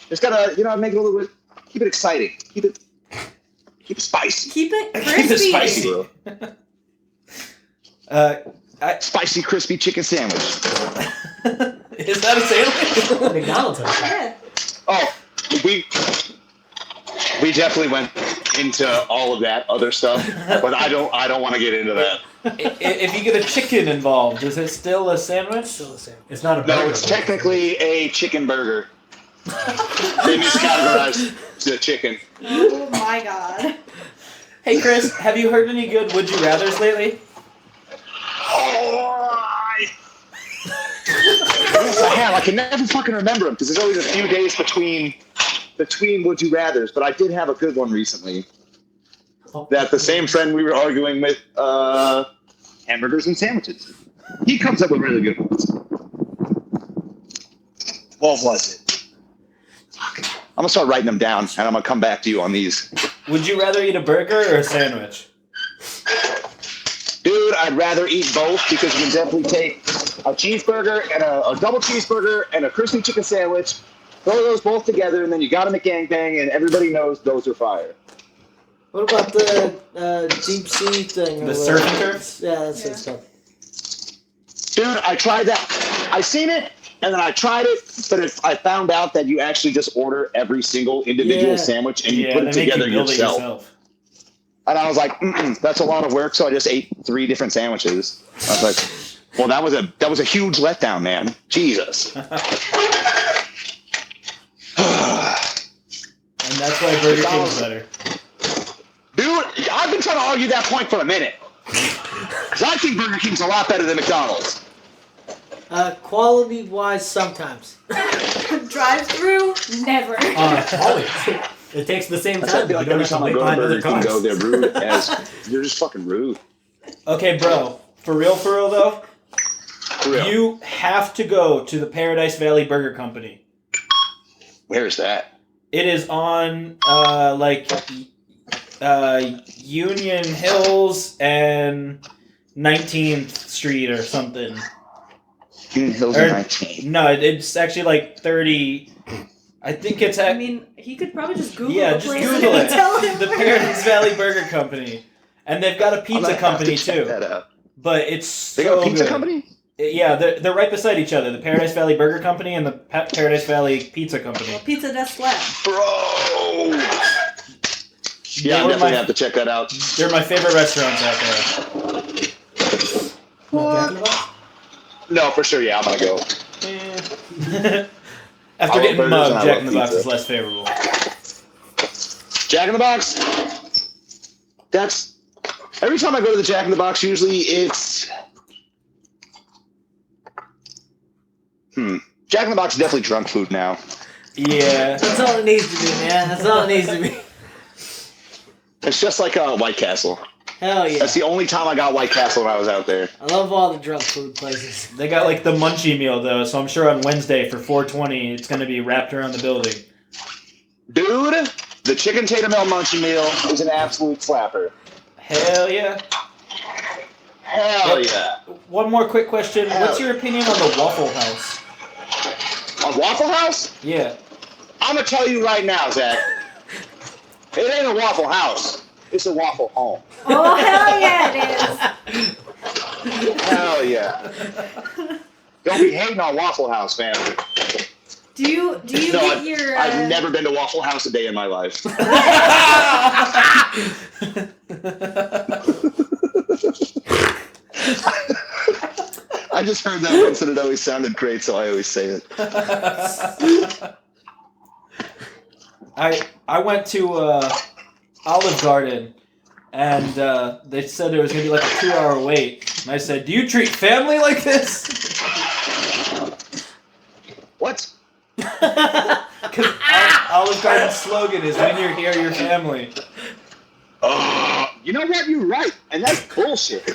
Just gotta, make it a little bit... Keep it exciting. Keep it spicy. Keep it Keep crispy. it spicy. Spicy, crispy chicken sandwich. Is that a sandwich? McDonald's has that. Yeah. Oh, we definitely went into all of that other stuff, but I don't want to get into that. If you get a chicken involved, is it still a sandwich? Still the same. It's not a No, burger. it's technically a chicken burger. They miscategorized the chicken. Oh my god. Hey, Chris, have you heard any good Would You Rathers lately? Yes, I have. I can never fucking remember them because there's always a few days between Would You Rathers, but I did have a good one recently. That the same friend we were arguing with, hamburgers and sandwiches. He comes up with really good ones. What was it? I'm gonna start writing them down, and I'm gonna come back to you on these. Would you rather eat a burger or a sandwich? Dude, I'd rather eat both because you can definitely take a cheeseburger and a double cheeseburger and a crispy chicken sandwich, throw those both together, and then you got them at gangbang, and everybody knows those are fire. What about the deep sea thing? The or surf and whatever? turf? Yeah, that's Yeah. that stuff. Dude, I tried that. I seen it, and then I tried it, but I found out that you actually just order every single individual Yeah. sandwich and you Yeah, put they it make you together build it yourself. yourself. And I was like, that's a lot of work, so I just ate 3 different sandwiches. I was like, Well, that was a huge letdown, man. Jesus. And that's why Burger King's better. Dude, I've been trying to argue that point for a minute. 'Cause I think Burger King's a lot better than McDonald's. Quality-wise, sometimes. Drive-through? Never. Always. It takes the same That's time. why I feel like You don't every have to time I wait go to behind other Burger King, cars. go, they're rude as you're just fucking rude. Okay, bro. For real though, For real. you have to go to the Paradise Valley Burger Company. Where is that? It is on Union Hills and 19th Street or something. Union Hills Or- and 19. No, it's actually like 30. I think it's I at mean, he could probably just Google yeah, the just place Google and it. tell him. The Paradise Valley Burger Company, and they've got a I'm pizza gonna have company to check too. that out. But it's They so got a pizza good. company? Yeah, they're right beside each other. The Paradise Valley Burger Company and the Paradise Valley Pizza Company. Well, Pizza Desk Lab. Bro! They Yeah, I were definitely my- have to check that out. They're my favorite restaurants out Not Jack in the Box? No, for sure, yeah, I'm gonna go. there. I After love getting burgers mugged, and I Jack love in the Box pizza. is less favorable. Jack in the Box? That's... Every time I go to the Jack in the Box, usually it's... Jack in the Box is definitely drunk food now. Yeah. That's all it needs to be, man. That's all it needs to be. It's just like a White Castle. Hell yeah. That's the only time I got White Castle when I was out there. I love all the drunk food places. They got like the munchie meal though, so I'm sure on Wednesday for 420 it's gonna be wrapped around the building. Dude, the chicken tater melt munchie meal is an absolute slapper. Hell yeah. Hell yeah. One more quick question. Hell. What's your opinion on the Waffle House? A Waffle House? Yeah. I'm gonna tell you right now, Zach. It ain't a Waffle House. It's a Waffle Home. Oh, hell yeah, it Hell yeah. Don't be hating on Waffle House, fam. is. Do you No, get your... I've never been to Waffle House a day in my life. I just heard that once and it always sounded great, so I always say it. I went to Olive Garden and they said there was gonna be like a 2-hour wait. And I said, "Do you treat family like this?" What? Because Olive Garden's slogan is "When you're here, you're family." You know what? You're right. And that's bullshit.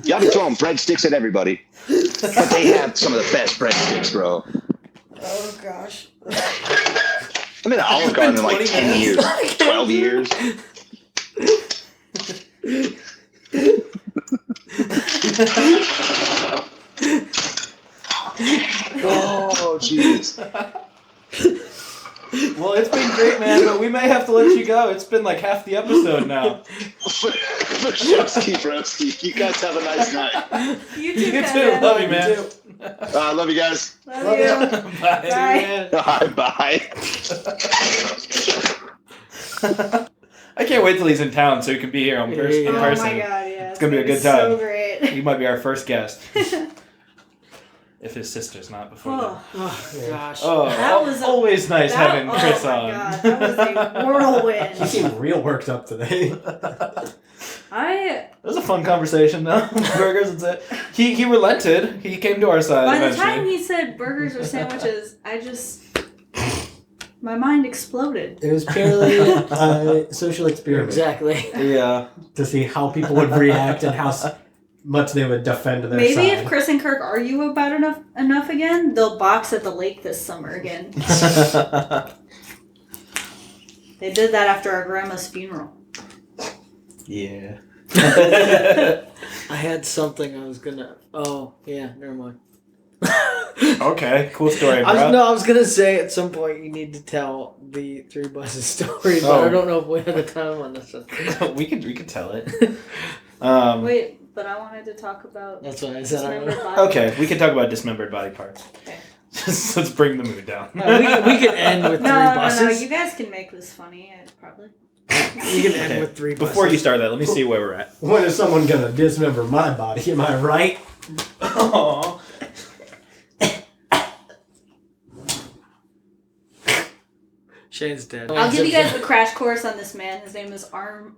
Y'all be throwing breadsticks at everybody. But they have some of the best breadsticks, bro. Oh, gosh. I've been at Olive Garden in like 20 10 years. 12 years. Oh, jeez. Well, it's been great, man, but we may have to let you go. It's been like half the episode now. Broski, broski. You guys have a nice night. You too, You too. Kevin. Love you, man. I love you guys. Love you. Bye. Bye. Bye. I can't wait till he's in town so he can be here in Yeah. person. Oh, my person. God, yeah. It's gonna be a good So time. great. He might be our first guest. If his sister's not before then. Oh, Oh, gosh. Oh, That was a- always nice having Chris oh my on. God, that was a whirlwind. She seemed real worked up today. It I was a fun conversation though. Burgers and it. He relented. He came to our side by the eventually. time he said burgers or sandwiches, my mind exploded. It was purely a social experiment Exactly. Yeah. to see how people would react and how much they would defend their Maybe side. if Chris and Kirk argue about enough again, they'll box at the lake this summer again. They did that after our grandma's funeral. Yeah. I had something I was gonna. Oh, yeah, never mind. Okay, cool story, I bro. was gonna say at some point you need to tell the 3 buses story, but Oh. I don't know if we have the time on this one. we could tell it. Wait, but I wanted to talk about That's what I said. I don't dismembered know. body. Okay, we can talk about dismembered body parts. Okay. Let's bring the mood down. No, we can end with 3 No, buses. you guys can make this funny, probably. You can end with 3 Before you buses. start that, let me see where we're at. When is someone gonna dismember my body? Am I right? Aww. Shane's dead. I'll give you guys the crash course on this man. His name is Armin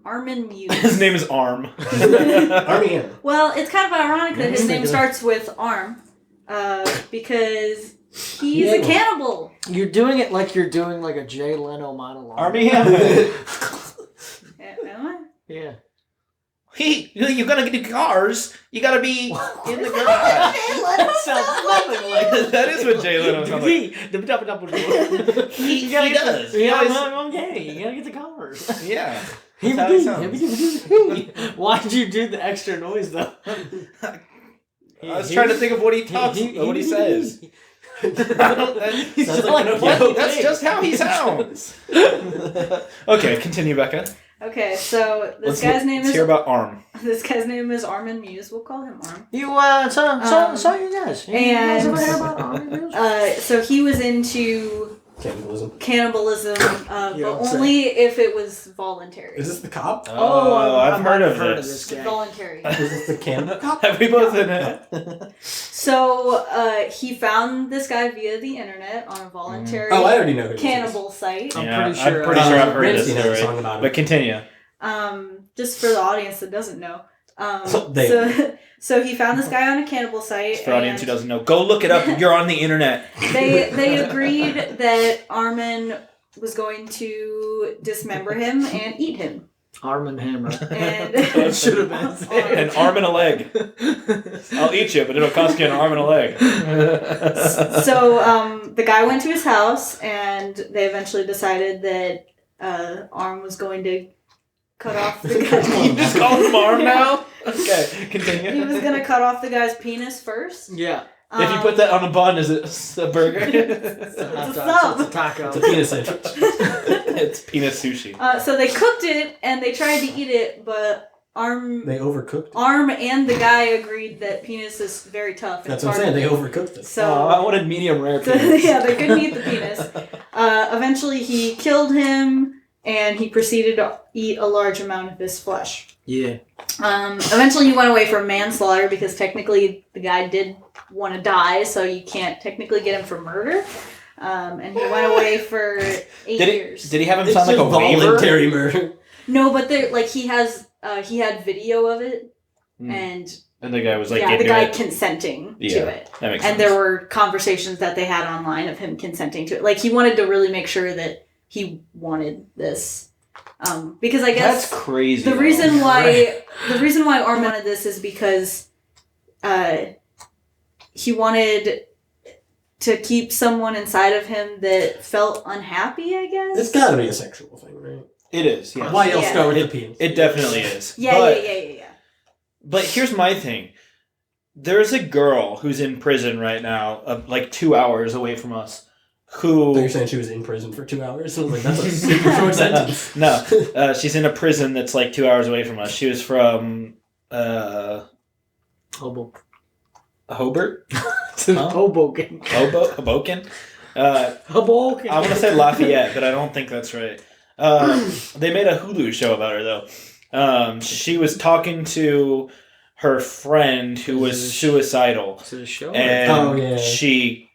Meiwes. His name is Arm. Armin. Well, it's kind of ironic that his Yeah. name starts with Arm, because he's Yeah. a cannibal. You're doing it like you're doing like a Jay Leno monologue. Army. Am I? Yeah. Hey, you're gonna get the cars. You gotta be in the garage. That sounds nothing like That is what Jay Leno sounds like. He does. He Yeah, always- I'm gay. You gotta get the cars. Yeah. That's how he sounds. Why'd you do the extra noise though? I was trying to think of what he talks, what he says. I don't- He's Sounds just like like, an what? okay. That's just how he sounds. Okay, continue, Becca. Okay, so Let's hear about Arm. this guy's name is Armin Meiwes. We'll call him Arm. You so you guys. You guys ever heard about Armin? So he was into Cannibalism. but You don't say. only if it was voluntary. Is this the cop? I've heard of this this. guy. Voluntary. Is this the cannibal cop? Have we both in it? So he found this guy via the internet on a voluntary Oh, I already know who this cannibal site. I'm Yeah, pretty sure I'm pretty sure I've heard Ramsey this has a story. song about But it. continue. Just for the audience that doesn't know. They- So he found this guy on a cannibal site. For the audience who and doesn't know, go look it up. You're on the internet. they agreed that Armin was going to dismember him and eat him. Arm and Hammer. And It should have been. An arm and a leg. I'll eat you, but it'll cost you an arm and a leg. So the guy went to his house, and they eventually decided that Arm was going to cut off the You guy's just call him Arm now? Okay, continue. He was going to cut off the guy's penis first. Yeah. If you put that on a bun, is it a burger? It's a Hot sub. dogs, it's a taco. It's a penis sandwich. It's penis sushi. So they cooked it, and they tried to eat it, but Arm They overcooked it. and the guy agreed that penis is very tough. And That's it's what I'm saying. hard They to eat. overcooked it. So I wanted medium rare So, penis. yeah, they couldn't eat the penis. Eventually, he killed him, and he proceeded to eat a large amount of his flesh. Yeah. Eventually, he went away for manslaughter because technically the guy did want to die, so you can't technically get him for murder. And he went away for 8 years. Did he have him It's sign like a just waiver? voluntary murder. No, but he had video of it, and And the guy was like, yeah, getting the guy it. consenting Yeah, to it. That makes And sense. there were conversations that they had online of him consenting to it. Like, he wanted to really make sure that he wanted this. Because I guess That's crazy. the though. reason why Arm wanted this is because he wanted to keep someone inside of him that felt unhappy, I guess. It's gotta be a sexual thing, right? It is, yeah. Why else Yeah. start with the penis? It definitely is. Yeah. But here's my thing. There's a girl who's in prison right now, like 2 hours away from us, who... So you're saying she was in prison for 2 hours? I was like, that's a super short sentence. No, she's in a prison that's like 2 hours away from us. She was from Hoboken. Hobart? Hoboken. Hoboken? Hoboken. I want to say Lafayette, but I don't think that's right. They made a Hulu show about her, though. She was talking to her friend who was suicidal, Is it a show? and she,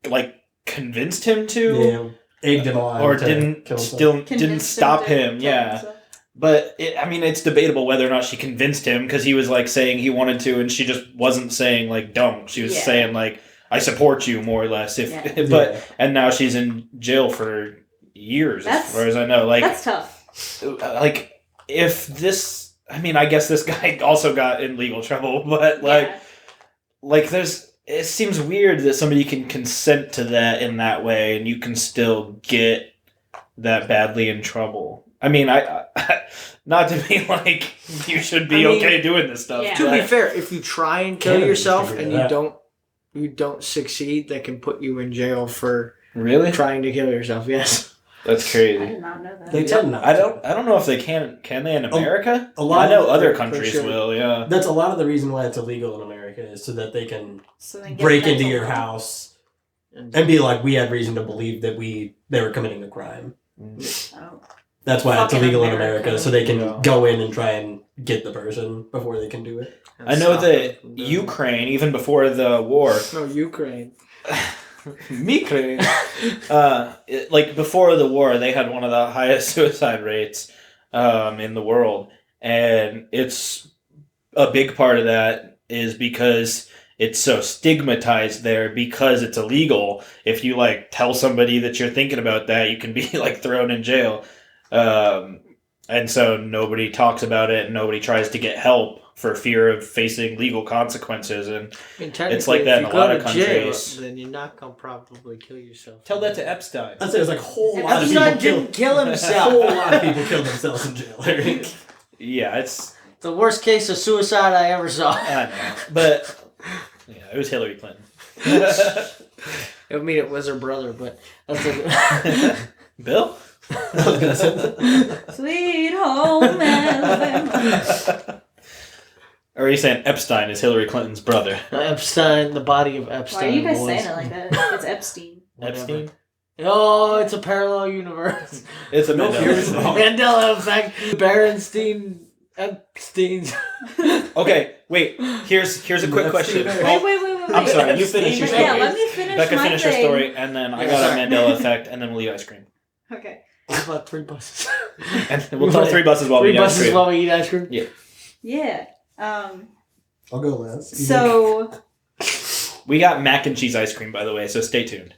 like, convinced him to, Yeah, egged him on. or to didn't kill himself. didn't Convinced stop to him. kill Yeah. himself. But, it's debatable whether or not she convinced him, because he was, like, saying he wanted to, and she just wasn't saying, like, don't. She was Yeah. saying, like, I support you, more or less. Yeah. But Yeah. and now she's in jail for years, That's- as far as I know. Like, That's tough. like, if this... I mean, I guess this guy also got in legal trouble, but, like, Yeah. like there's... It seems weird that somebody can consent to that in that way, and you can still get that badly in trouble. I mean, I not to be like, you should be I mean, okay doing this stuff. Yeah. To but- be fair, if you try and kill Canada's yourself figured and it out. you don't succeed, they can put you in jail for Really? trying to kill yourself. Yes. That's I crazy. did not know that. They tend not I to. don't know if they can they in America? A lot I know of- other for countries sure. will, yeah. That's a lot of the reason why it's illegal in America is so that they can So they get break into mental your health. house and be like, we had reason to believe that they were committing a crime. Oh. That's why it's Fucking illegal in America. America, so they can Yeah. go in and try and get the person before they can do it. I know that Ukraine, even before the war, No, Ukraine. Ukraine, like before the war, they had one of the highest suicide rates in the world, and it's a big part of that is because it's so stigmatized there because it's illegal. If you like tell somebody that you're thinking about that, you can be like thrown in jail, and so nobody talks about it and nobody tries to get help for fear of facing legal consequences. And it's like that in a lot of countries. Then you're not gonna probably kill yourself. Tell that to Epstein. I'd say there's like a whole lot of Epstein people killed. didn't kill A himself. whole lot of people killed themselves in jail, Eric. Yeah, it's The worst case of suicide I ever saw. I know, but yeah, it was Hillary Clinton. I mean, it was her brother, but that's a... Bill? I was gonna say. Sweet home Alabama. Or are you saying Epstein is Hillary Clinton's brother? Epstein, the body of Why Epstein. are you guys was- saying it like that? It's Epstein. Epstein? Oh, it's a parallel universe. It's a No, Mandela here's effect. wrong. Mandela effect. Berenstein. Epstein. Okay, wait. Here's a quick question. Epstein. Wait. I'm sorry, you finish your Yeah, story. let me finish Becca, my finish your thing. story, and then I Yeah, got sorry. a Mandela effect, and then we'll eat ice cream. Okay. What about 3 buses? And we'll tell 3 buses while we 3 eat ice buses cream. while we eat ice cream? Yeah. I'll go last. So We got mac and cheese ice cream, by the way, so stay tuned.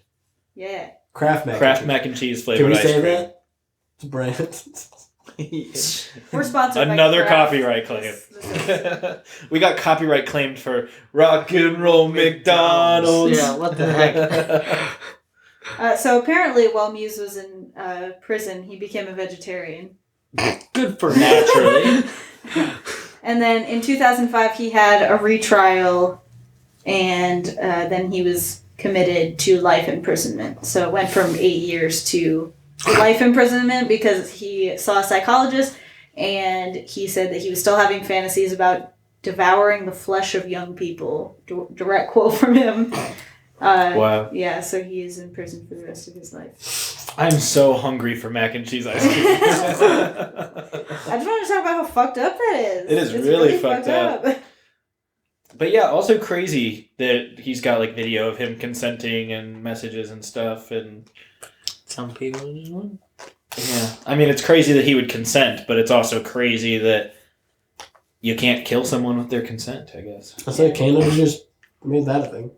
yeah. Kraft mac. Kraft and mac and cheese cheese. Can flavored we ice say cream. that? It's a brand. We're sponsored by Another Kraft. copyright claim. We got copyright claimed for Rock and Roll McDonald's. Yeah, what the heck? So apparently, while Meiwes was in prison, he became a vegetarian. Good for him. Naturally. And then in 2005, he had a retrial, and then he was committed to life imprisonment. So it went from 8 years to life imprisonment because he saw a psychologist, and he said that he was still having fantasies about devouring the flesh of young people. Direct quote from him. Wow. Yeah, so he is in prison for the rest of his life. I'm so hungry for mac and cheese ice cream. I just want to talk about how fucked up that is. It is It's really fucked up. But yeah, also crazy that he's got like video of him consenting and messages and stuff. And Some people just want. yeah, I mean, it's crazy that he would consent, but it's also crazy that you can't kill someone with their consent, I guess. I say Canada just made that a thing.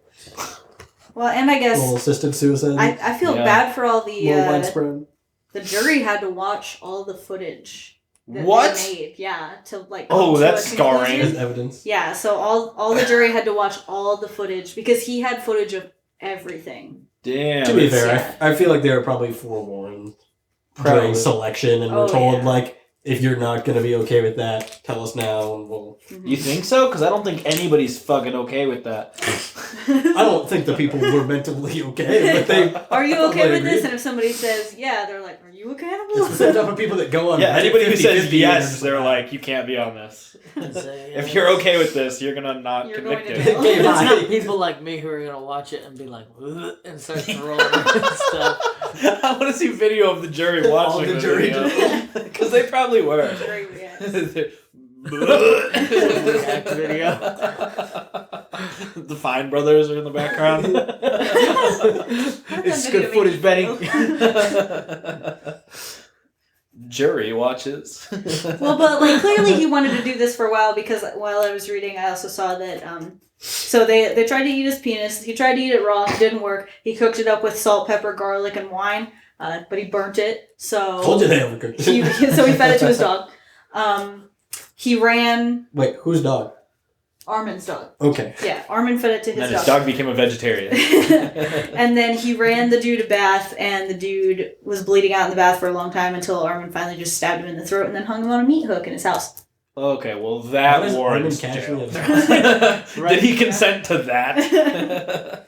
Well, and I guess Little assisted suicide. I feel Yeah. bad for all more the widespread. the jury had to watch all the footage that What? they made. Yeah, to like. Oh, come to that's a scarring. conclusion. As evidence. Yeah, so all the jury had to watch all the footage because he had footage of everything. Damn. To be it's- fair, I feel like they were probably forewarned Probably. during selection and were Oh, told, yeah. like, if you're not going to be okay with that, tell us now and we'll... Mhm. You think so? Because I don't think anybody's fucking okay with that. I don't think the people were mentally okay, but they... Are you okay totally with this? agree. And if somebody says yeah, they're like, "Are you a cannibal?" It's the same type of people that go on... Yeah, anybody who 50-50 says and yes, it's they're like, you can't be on this. Say, If you're okay with this, you're gonna not You're going to convict jail. it. Okay, It's bye. not people like me who are gonna watch it and be like, "Ugh," and start throwing and stuff. I want to see video of the jury All watching the jury because they probably were. Jury reacts. React video. The Fine Brothers are in the background. It's good footage, Benny. Jury watches. Well, but like clearly he wanted to do this for a while because while I was reading, I also saw that so they tried to eat his penis. He tried to eat it raw. It didn't work. He cooked it up with salt, pepper, garlic, and wine, but he burnt it. So Told you they overcooked he fed it to his dog. He ran Wait, whose dog? Armin's dog. Okay. Yeah, Armin fed it to And his then his dog. dog became a vegetarian. And then he ran the dude a bath, and the dude was bleeding out in the bath for a long time until Armin finally just stabbed him in the throat and then hung him on a meat hook in his house. Okay, well How that does warrants Armin jail. casually Did he consent to that?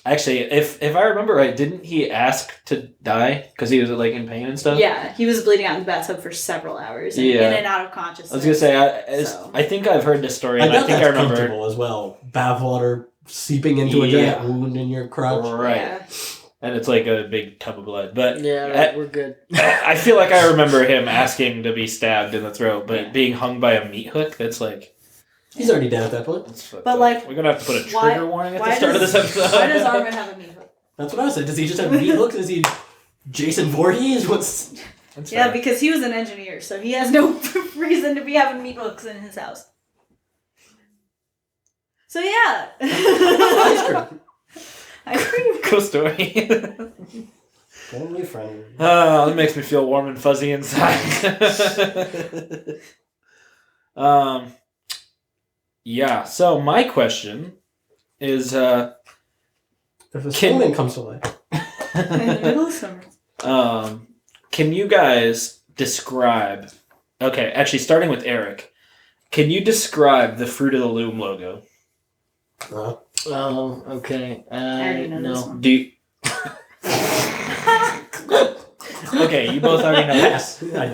Actually, if I remember right, didn't he ask to die because he was like in pain and stuff? Yeah, he was bleeding out in the bathtub for several hours, and Yeah. in and out of consciousness. I was gonna say So. I think I've heard this story, I and I bet think I that's remember. comfortable as well. Bathwater seeping into a Yeah. giant wound in your crotch. Right. Yeah. and it's like a big tub of blood. But Yeah, right, we're good. I feel like I remember him asking to be stabbed in the throat, but being hung by a meat hook, that's like... He's already dead at that point. That's fucked But, up. like, we're going to have to put a why- trigger warning at why the start of does- this episode. Why does Armin have a meat hook? That's what I said. Does he just have meat hooks? Is he Jason Voorhees? What's... That's Yeah, fair. because he was an engineer, so he has no reason to be having meat hooks in his house. So yeah. Ice cream. Ice cream. Cool story. Family friendly. Oh, that makes me feel warm and fuzzy inside. Yeah, so my question is, If a snowman comes to life. In the middle of summer. can you guys describe... Okay, actually, starting with Eric. Can you describe the Fruit of the Loom logo? Oh, okay. I already know this No. one. Do you... Okay, you both already know this. Yes, I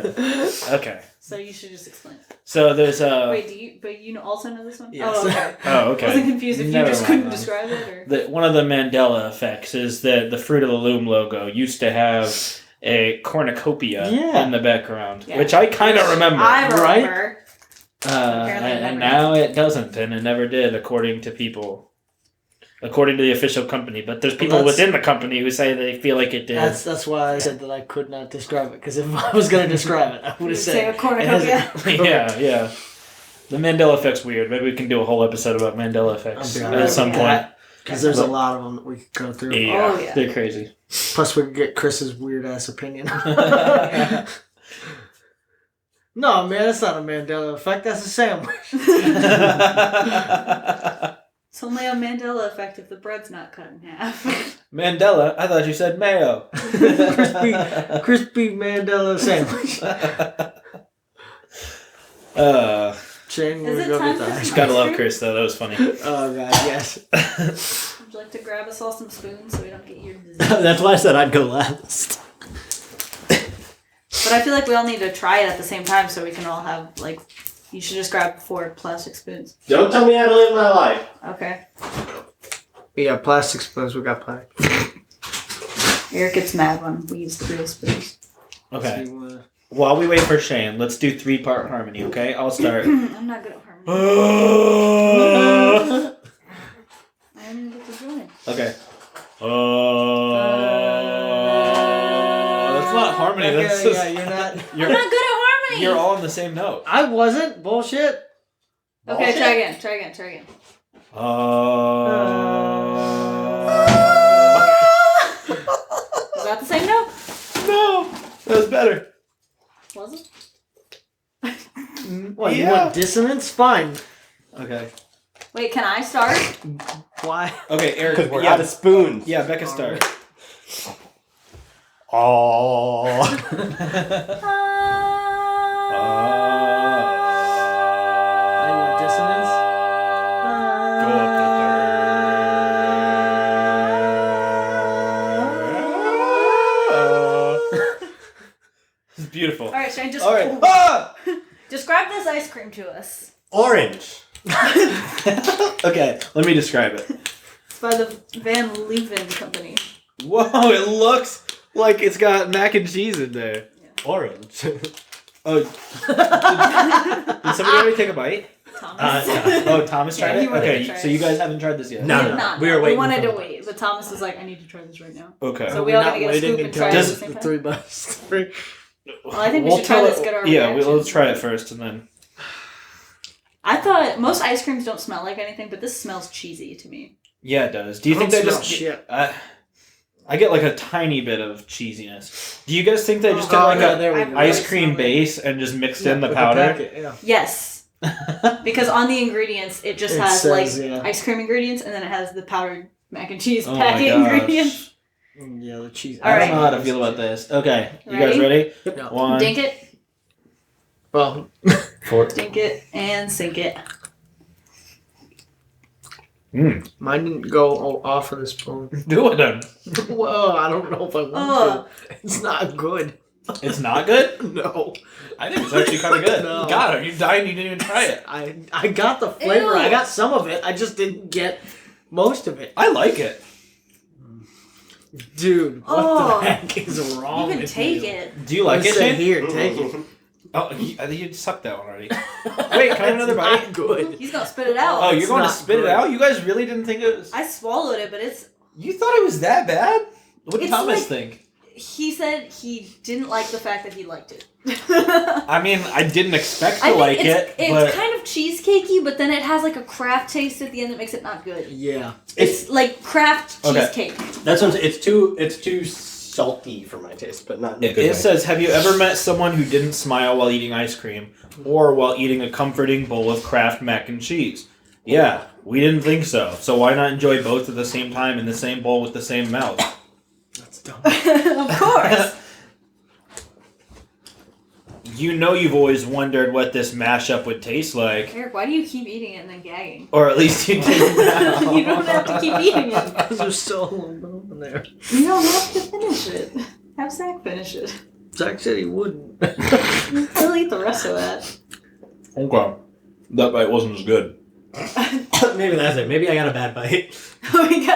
know. Okay. So you should just explain. So there's a... Wait, but you also know this one? Yes. Oh, okay. Oh, I okay. wasn't confused if Never you just mind couldn't then. describe it or. One of the Mandela effects is that the Fruit of the Loom logo used to have a cornucopia Yeah. in the background, Yeah. which I kind of remember. I Right? remember. Apparently it And never now it doesn't, and it never did, according to people. According to the official company. But there's people that's- within the company who say they feel like it did. That's why I said that I could not describe it, because if I was going to describe it, I would have Say said a cornucopia. Yeah. The Mandela effect's weird. Maybe we can do a whole episode about Mandela effects I'll be at some point. because there's a lot of them that we could go through. Yeah, Oh, yeah. they're crazy. Plus, we could get Chris's weird ass opinion. No, man, that's not a Mandela effect. That's a sandwich. It's only a Mandela effect if the bread's not cut in half. Mandela? I thought you said mayo. Crispy Mandela sandwich. Shane, Is we it go time get for the ice some- Gotta love Chris, though. That was funny. Oh, God, yes. Would you like to grab us all some spoons so we don't get your disease? That's why I said I'd go last. But I feel like we all need to try it at the same time so we can all have, like, you should just grab 4 plastic spoons. Don't tell me how to live my life. Okay. We got plastic spoons. We got plenty. Eric gets mad when we use the real spoons. Okay. While we wait for Shane, let's do 3-part harmony, okay? I'll start. I'm not good at harmony. I didn't get to join. Okay. That's not harmony. That's just, yeah, you're not. I'm not good at harmony! You're all on the same note. I wasn't. Bullshit. Okay, try again. Was that the same note? No, that was better. Was it? What, you want dissonance? Fine. Okay. Wait, can I start? Why? Okay, Eric. Because we're out of spoons. Yeah, Becca, start. Oh. I want dissonance. Go up the third. This is beautiful. Alright, Shane, just All right. Ah! describe this ice cream to us. Orange. Okay, let me describe it. It's by the Van Leeuwen Company. Whoa, it looks like it's got mac and cheese in there. Orange. Oh, did somebody already take a bite? Thomas. Oh, Thomas tried Yeah, he it? wanted to Okay, try so it. you guys haven't tried this yet? No, We no, did no. not. We were waiting wanted for to it. wait, but Thomas was like, I need to try this right now. Okay. So Are we we all not gotta get a waiting scoop and until try it at the Does- same the time? three bucks? Well, I think we should try this, get our Yeah, reaction. let's try it first and then. I thought most ice creams don't smell like anything, but this smells cheesy to me. Yeah, it does. Do you think Don't they smell just. shit. I get like a tiny bit of cheesiness. Do you guys think they just Oh, got like yeah, a there we I've go. already ice cream smelled it. base and just mixed in the With powder? packet, yeah. Yes. Because on the ingredients, it just It has says, like yeah. ice cream ingredients, and then it has the powdered mac and cheese Oh my packet gosh. ingredients. Yeah, the cheese. All I don't right. know how to feel about this. Okay, you guys ready? No. 1, Dink it, Well, 4. dink it, and sink it. mine didn't go off of the spoon. Do it then. Whoa, I don't know if I want Ugh. to. It's not good. It's not good? No. I think it's actually kind of good. No. God, are you dying? You didn't even try it. I got the flavor. Ew. I got some of it. I just didn't get most of it. I like it. Dude, what Oh, the heck is wrong You can with take you? it. Do you like it, Shane? Here, take it. Oh, I think you sucked that one already. Wait, can I have another It's bite? not good. He's gonna spit it out. Oh, you're It's going to not spit good. it out? You guys really didn't think it was... I swallowed it, but You thought it was that bad? What did It's Thomas like- think? he said he didn't like the fact that he liked it. I mean, I didn't expect to I think like it's but... kind of cheesecakey, but then it has like a Kraft taste at the end that makes it not good. Yeah. It's like Kraft Okay. cheesecake. That's what it's too salty for my taste, but not in a good way. It says, have you ever met someone who didn't smile while eating ice cream or while eating a comforting bowl of Kraft mac and cheese? Yeah, we didn't think so. So why not enjoy both at the same time in the same bowl with the same mouth? That's dumb. Of course. You know you've always wondered what this mashup would taste like. Eric, why do you keep eating it and then gagging? Or at least you did now. You don't have to keep eating it. Because there's still a little bit open there. You don't have to finish it. Have Zach finish it. Zach said he wouldn't. He'll eat the rest of that. Okay. That bite wasn't as good. Maybe that's it. Maybe I got a bad bite. We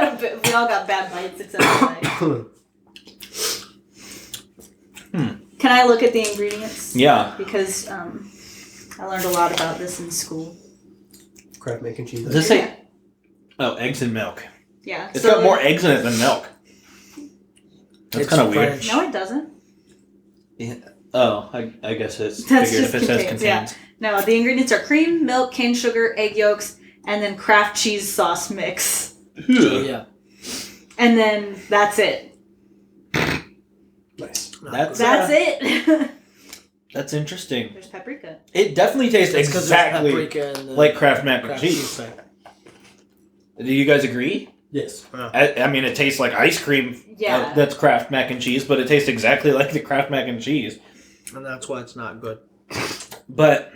all got bad bites except tonight. Can I look at the ingredients? Yeah. Because I learned a lot about this in school. Kraft mac and cheese. Does this say... Oh, eggs and milk. Yeah. It's so got more eggs in it than milk. That's It's kind of weird. French. No, it doesn't. Oh, I guess it's That's figured if just it says contains, contains. No, the ingredients are cream, milk, cane sugar, egg yolks, and then Kraft cheese sauce mix. Yeah. And then that's it. Nice. That's That's it. That's interesting. There's paprika. It definitely tastes It's 'cause there's exactly paprika and the like Kraft mac and Kraft cheese. cheese. Do you guys agree? Yes. I mean, it tastes like ice cream. Yeah. That's Kraft mac and cheese, but it tastes exactly like the Kraft mac and cheese. And that's why it's not good. But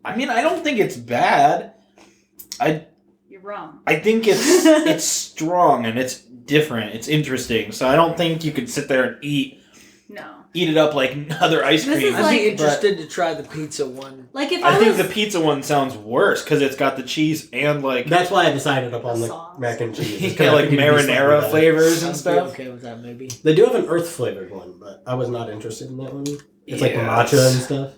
I mean, I don't think it's bad. You're wrong. I think it's strong and it's different. It's interesting. So I don't think you could sit there and eat No. it up like other ice This cream. is I'd like- be interested to try the pizza one. Like if I I, think was the pizza one sounds worse because it's got the cheese and like That's why I decided upon The the sauce. mac and cheese. It's yeah, kinda like figured it'd be slightly marinara better. flavors and I'd be stuff. okay with that, maybe. They do have an earth flavored one, but I was not interested in that one. It's like Yeah, matcha it's- and stuff.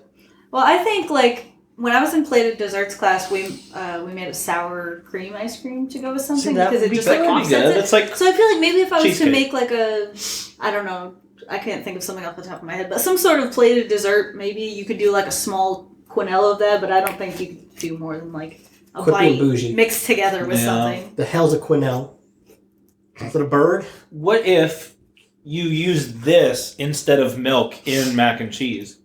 well, I think like when I was in plated desserts class, we made a sour cream ice cream to go with something that because would it be just like That could be offsets good. it. It's like So I feel like maybe if I was Cheesecake. to make like a, I don't know, I can't think of something off the top of my head, but some sort of plated dessert, maybe you could do like a small quenelle of that, but I don't think you could do more than like a Quick and bite bougie. mixed together with Yeah. something. The hell's a quenelle? Is it a bird? what if you used this instead of milk in mac and cheese?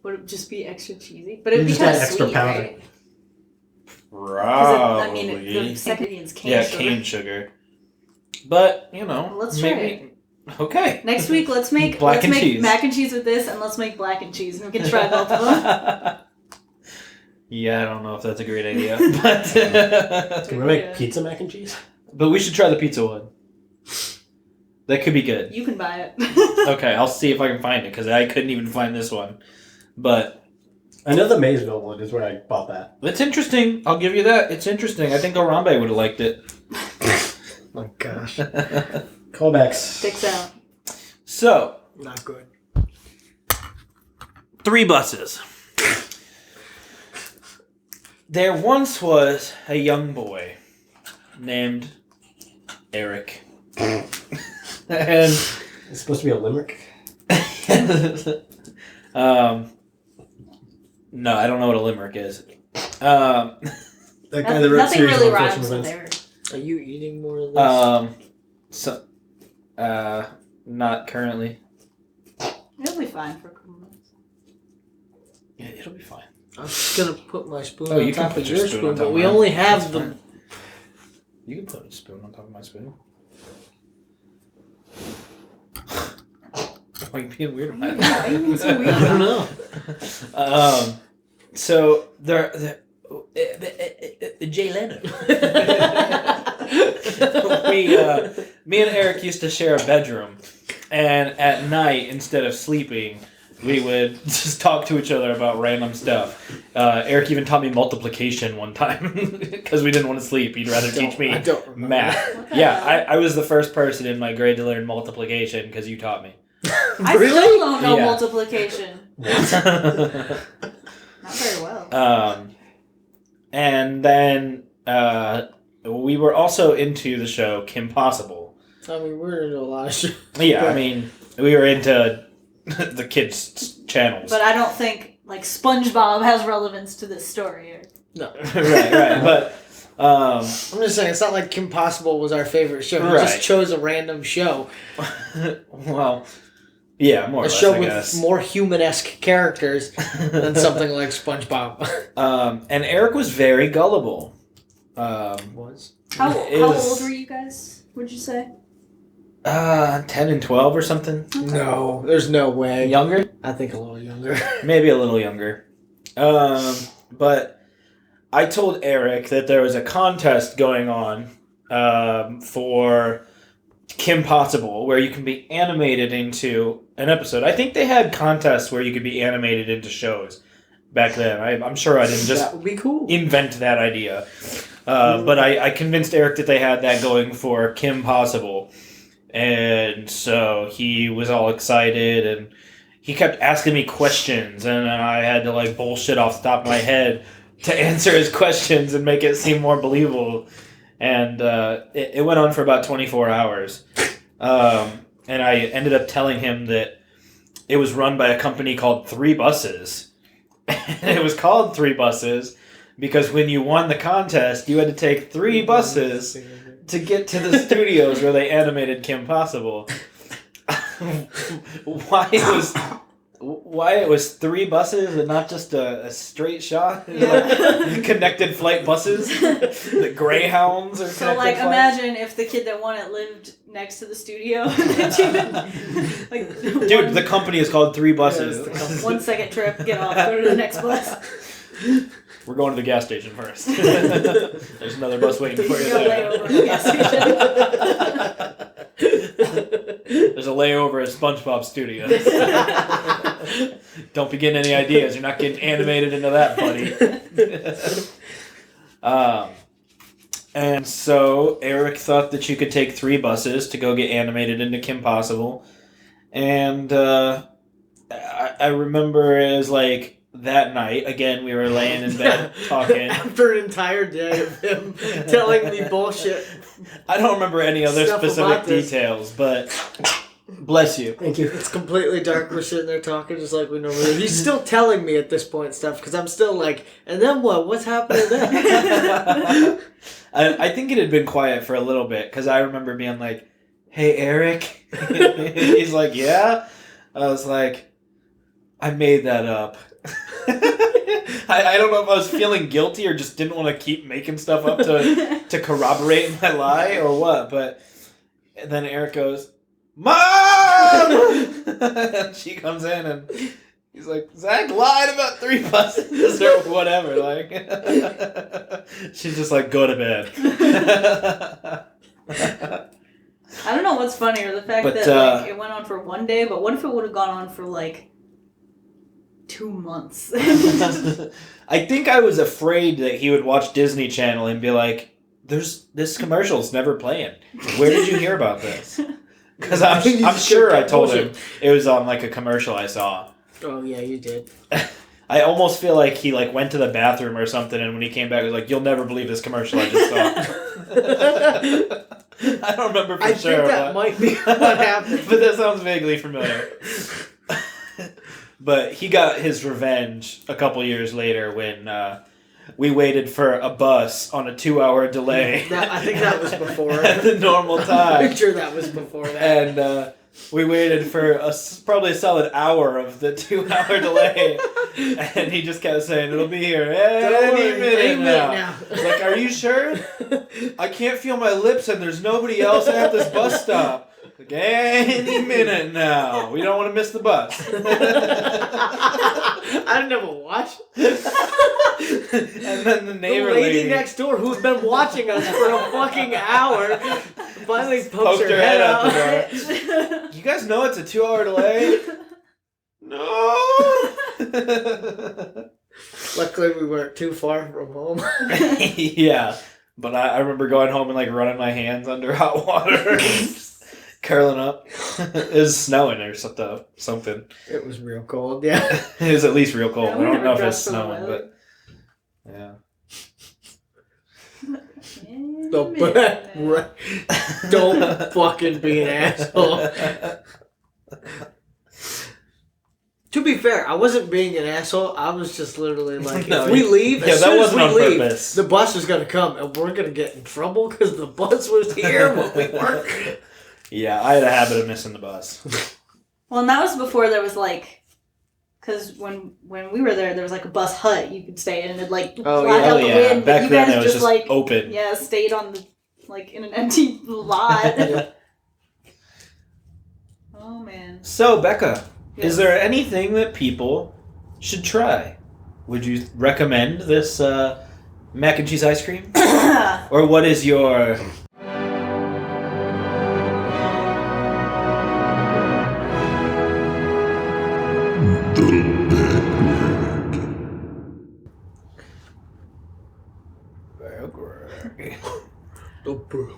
Would it just be extra cheesy? But it'd You be just kind of add extra sweet, powder. right? 'Cause Probably. I mean, the second ingredient's cane yeah, sugar. cane sugar. But you know, Let's try maybe. Okay. Next week, let's make Black and cheese. mac and cheese with this, and let's make black and cheese, and we can try both of them. Yeah, I don't know if that's a great idea, but Can we make Yeah. pizza mac and cheese? but we should try the pizza one. That could be good. You can buy it. Okay, I'll see if I can find it because I couldn't even find this one. But I know the Maysville one is where I bought that. it's interesting. I'll give you that. It's interesting. I think Orambe would have liked it. Oh gosh. Callbacks. Sticks out. So, Not good. 3 buses. There once was a young boy named Eric. And It's supposed to be a limerick. no, I don't know what a limerick is. That guy that wrote Nothing series really of rhymes unfortunate with events. Eric. Are you eating more of this? Not currently. It'll be fine for a couple minutes. Yeah, it'll be fine. I'm just gonna put my spoon Oh, on you can top put of your your spoon spoon, on top but of we mine. only have That's the. fine. You can put a spoon on top of my spoon. Why are you being weird about Why are you being so weird? I don't know. So the Jay Leno. Me and Eric used to share a bedroom, and at night, instead of sleeping, we would just talk to each other about random stuff. Eric even taught me multiplication one time because we didn't want to sleep. He'd rather teach me math. Yeah, I was the first person in my grade to learn multiplication because you taught me. I still don't know multiplication. Not very well. And then we were also into the show Kim Possible. I mean, we're into a lot of shows. Yeah, I mean, we were into the kids' channels. But I don't think, like, SpongeBob has relevance to this story. No. right. But I'm just saying, it's not like Kim Possible was our favorite show. We just chose a random show. Well, yeah, more or less, show I with guess. more human-esque characters than something like SpongeBob. And Eric was very gullible. How old were you guys, would you say? 10 and 12 or something. No, there's no way. Younger? I think a little younger. Maybe a little younger. But I told Eric that there was a contest going on for Kim Possible where you can be animated into an episode. I think they had contests where you could be animated into shows back then. I'm sure I didn't just that would be cool. invent that idea. But I convinced Eric that they had that going for Kim Possible. And so he was all excited and he kept asking me questions and I had to like bullshit off the top of my head to answer his questions and make it seem more believable. And it went on for about 24 hours. And I ended up telling him that it was run by a company called 3 Buses. And it was called 3 Buses because when you won the contest, you had to take 3 buses to get to the studios where they animated Kim Possible. Why it was 3 buses and not just a straight shot? Like connected flight buses? The Greyhounds or so like flights? Imagine if the kid that won it lived next to the studio. Dude, the company is called 3 Buses. 1 second trip, get off, go to the next bus. We're going to the gas station first. There's another bus waiting for you there. Layover at the gas station. There's a layover at SpongeBob Studios. Don't be getting any ideas. You're not getting animated into that, buddy. And so Eric thought that you could take 3 buses to go get animated into Kim Possible. And I remember it was like that night, again, we were laying in bed talking. After an entire day of him telling me bullshit. I don't remember any other Stuff specific about this. details, but bless you. Thank you. It's completely dark. We're sitting there talking just like we normally do. He's still telling me at this point stuff because I'm still like, and then what? What's happening then? I think it had been quiet for a little bit because I remember being like, hey, Eric. He's like, yeah? I was like, I made that up. I don't know if I was feeling guilty or just didn't want to keep making stuff up to corroborate my lie or what, but then Eric goes, Mom! She comes in and he's like, Zach lied about 3 buses or whatever. Like, she's just like, go to bed. I don't know what's funnier, the fact that like, it went on for 1 day, but what if it would have gone on for like 2 months? I think I was afraid that he would watch Disney Channel and be like, this commercial's never playing. Where did you hear about this? Because I'm sure I told him it was on like a commercial I saw. Oh yeah, you did. I almost feel like he like went to the bathroom or something, and when he came back, he was like, "You'll never believe this commercial I just saw." I don't remember for sure. I think that might be what happened. But that sounds vaguely familiar. But he got his revenge a couple years later when we waited for a bus on a 2-hour delay. I think that was before. At the normal time. I'm sure that was before that. And we waited for probably a solid hour of the 2-hour delay. And he just kept saying, it'll be here any minute now. Like, are you sure? I can't feel my lips and there's nobody else at this bus stop. Like, any minute now. We don't want to miss the bus. I didn't have a watch. And then the neighbor lady next door who's been watching us for a fucking hour finally poked her head out. the door. You guys know it's a 2-hour delay? No. Luckily, we weren't too far from home. Yeah, but I remember going home and like running my hands under hot water, curling up. It was snowing or something. It was real cold, yeah. It was at least real cold. Yeah, I we don't never know if it's dressed for the snowing, weather. but yeah. Don't fucking be an asshole. To be fair, I wasn't being an asshole. I was just literally like, No, if we leave, yeah, as that soon as wasn't we on leave, purpose. the bus is gonna come, and we're gonna get in trouble because the bus was here when we weren't. Yeah, I had a habit of missing the bus. Well, and that was before there was like, because when we were there was like a bus hut you could stay in and like Oh, block yeah. out Oh the yeah, wind. But back you then guys it was just just like open. yeah stayed on the like in an empty lot. Yeah. Oh man. So Becca, Yes. is there anything that people should try? Would you recommend this mac and cheese ice cream, or what is your?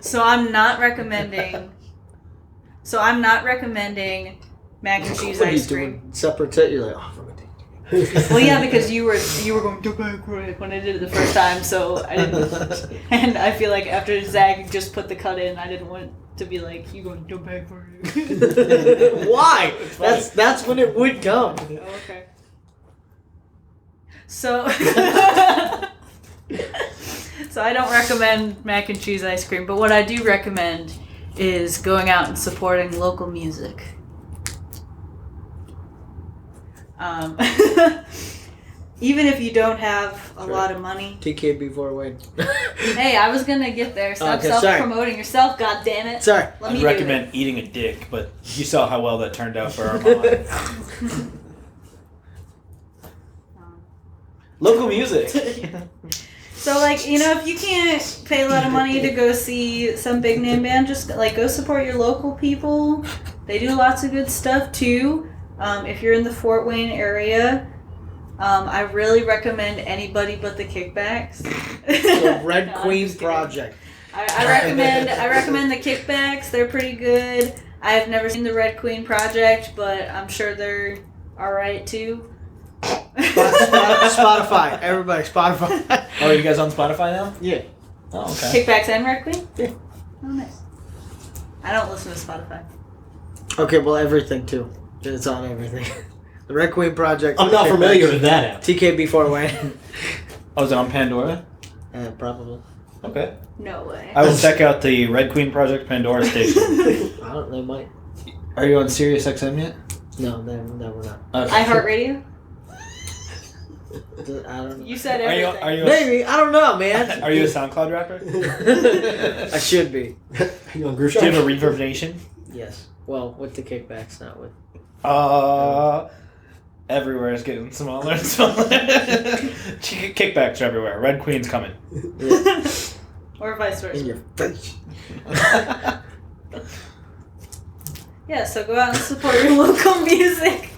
So I'm not recommending. So I'm not recommending mac and cheese What are you ice cream. doing? Separate tit? You're like, oh, fuck it. Well, yeah, because you were going to back right when I did it the first time, so I didn't. And I feel like after Zach just put the cut in, I didn't want to be like you going to back for it. Why? That's when it would come. Oh, okay. So, so I don't recommend mac and cheese ice cream, but what I do recommend is going out and supporting local music. Even if you don't have a lot of money. TKB4 Wayne. Hey, I was gonna get there. Stop Okay, sorry. self-promoting yourself, goddammit. Sorry. Let I'd me do recommend eating a dick, but you saw how well that turned out for our mom. Local music. it. So, like, you know, if you can't pay a lot of money to go see some big name band, just like go support your local people. They do lots of good stuff too. If you're in the Fort Wayne area, I really recommend Anybody But the Kickbacks. The Red No, I'm Queen just kidding. Project. I recommend the Kickbacks. They're pretty good. I have never seen the Red Queen Project, but I'm sure they're all right too. Spotify. Everybody, Spotify. Oh, are you guys on Spotify now? Yeah. Oh, okay. Kickbacks and Red Queen? Yeah. Oh, nice. I don't listen to Spotify. Okay, well, everything too. It's on everything. The Red Queen Project. I'm not familiar with that app. TKB4 Wayne. Oh, is it on Pandora? Probably. Okay. No way. I will check out the Red Queen Project Pandora station. I don't. They might. Are you on Sirius XM yet? No, we're not. Okay. iHeartRadio? I don't know. You said Are you? everything. Are you? A, Maybe. I don't know, man. are you a SoundCloud rapper? I should be. You on Groove Do you have a Shark? Reverb Nation? Yes. Well, with the kickbacks, not with. Everywhere is getting smaller and smaller. Kickbacks are everywhere. Red Queen's coming. Or vice In versa. your face. Yeah, so go out and support your local music.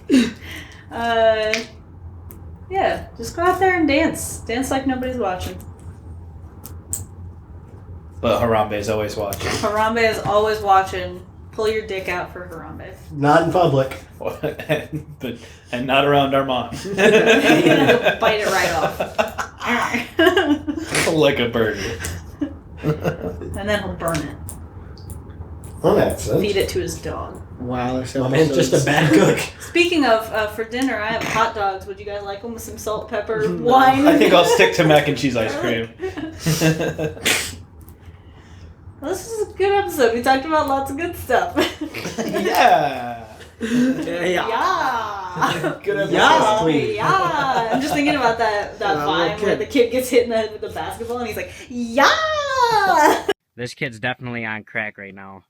Yeah, just go out there and dance. Dance like nobody's watching. But Harambe's always watching. Harambe is always watching. Pull your dick out for Harambe. Not in public. and not around our mom. You're gonna go bite it right off. Like a bird. And then he'll burn it. On accent. Feed it to his dog. Wow, there's My man's just a bad cook. Speaking of, for dinner, I have hot dogs. Would you guys like them with some salt, pepper, wine? I think I'll stick to mac and cheese ice cream. Well, this is a good episode. We talked about lots of good stuff. Yeah. Yeah. Yeah. Good episode. Yeah. Yeah. I'm just thinking about that Yeah, vine little where kid. the kid gets hit in the head with the basketball and he's like, yeah. This kid's definitely on crack right now.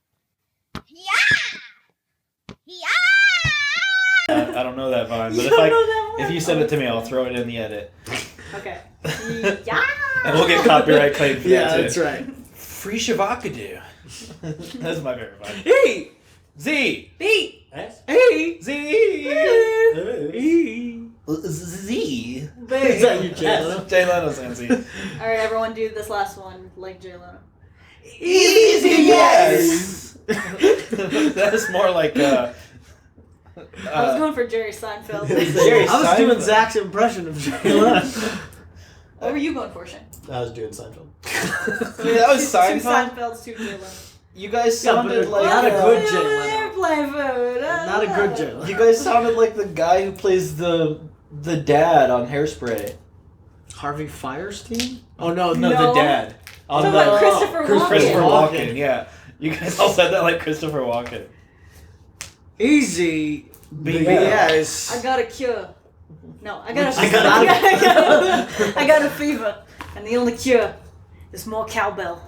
I don't know that vine, but You don't know that one? if you send it to me, I'll throw it in the edit. Okay. Yeah. And we'll get copyright claim for Yeah, that too. that's right. Free Shavakadu. That's my favorite vine. Hey! Z! Beat. S? Hey! Z. E. Z. Is that you, Jay Leno? Jay Leno's saying Z. All right, everyone, do this last one like Jay Leno. Easy yes. That's more like. I was going for Jerry Seinfeld. Jerry I was doing Seinfeld. Zach's impression of Jay Leno. What were you going for, Shane? I was doing Seinfeld. That was Two Seinfeld. Seinfelds, two Jay Leno. You guys Yeah, but sounded like not a good Jay Over Leno. there playing food. Not a good Jay Leno. You guys sounded like the guy who plays the dad on Hairspray. Harvey Firestein? Oh, no, No, No. the dad. On Talking the about Christopher Walken. Christopher Walken. Walken. Yeah, you guys all said that like Christopher Walken. Easy. BS. BS. I got a cure. No, I got a I I got a fever. And the only cure is more cowbell.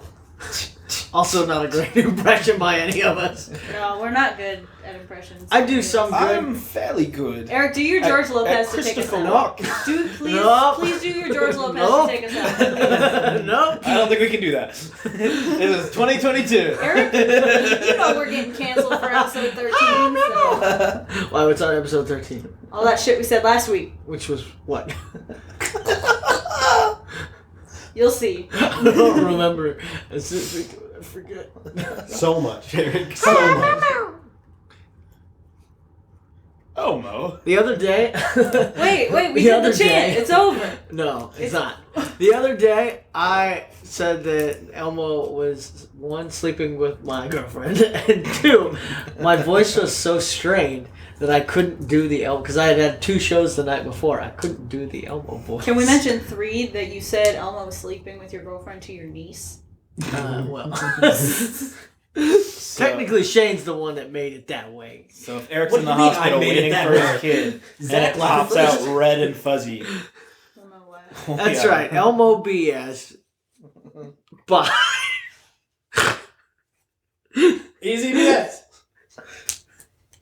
Also not a great impression by any of us. No, we're not good at impressions. I do some good. I'm fairly good. Eric, do your George At Lopez to take us Christopher out. Walken. Do please, Nope. please do your George Lopez Nope. to take us out. Nope. I don't think we can do that. This is 2022. Eric, you know we're getting canceled for episode 13. So. Why, what's on episode 13? All that shit we said last week. Which was what? You'll see. I don't remember. I forget. So much, Eric. So much. Oh, Mo. The other day. Wait, we The did other the chant. day- It's over. No, it's It's- not. The other day, I said that Elmo was, one, sleeping with my girlfriend, and two, my voice was so strained that I couldn't do the Elmo, because I had had 2 shows the night before. I couldn't do the Elmo voice. Can we mention 3 that you said Elmo was sleeping with your girlfriend to your niece? Well. Technically, Shane's the one that made it that way. So if Eric's What in do the you mean hospital I made it waiting that for way? his kid, and Zach it pops laughed. out red and fuzzy. I don't know why. That's Yeah. right, Elmo BS. Bye. Easy BS.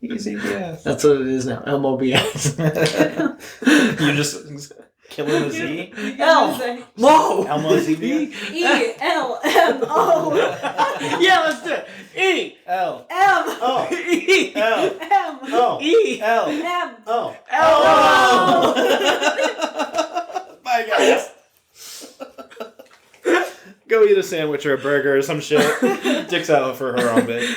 Easy, yeah. That's what it is now, Elmo BS. You're just killing the Z. El- Mo! Elmo ZB. E-L-M-O. Yeah, let's do it. E. L. M. Oh. E. L. M. Oh. E. L. M. Oh. Elmo! Bye, guys. Go eat a sandwich or a burger or some shit. Dick's out for her on bit.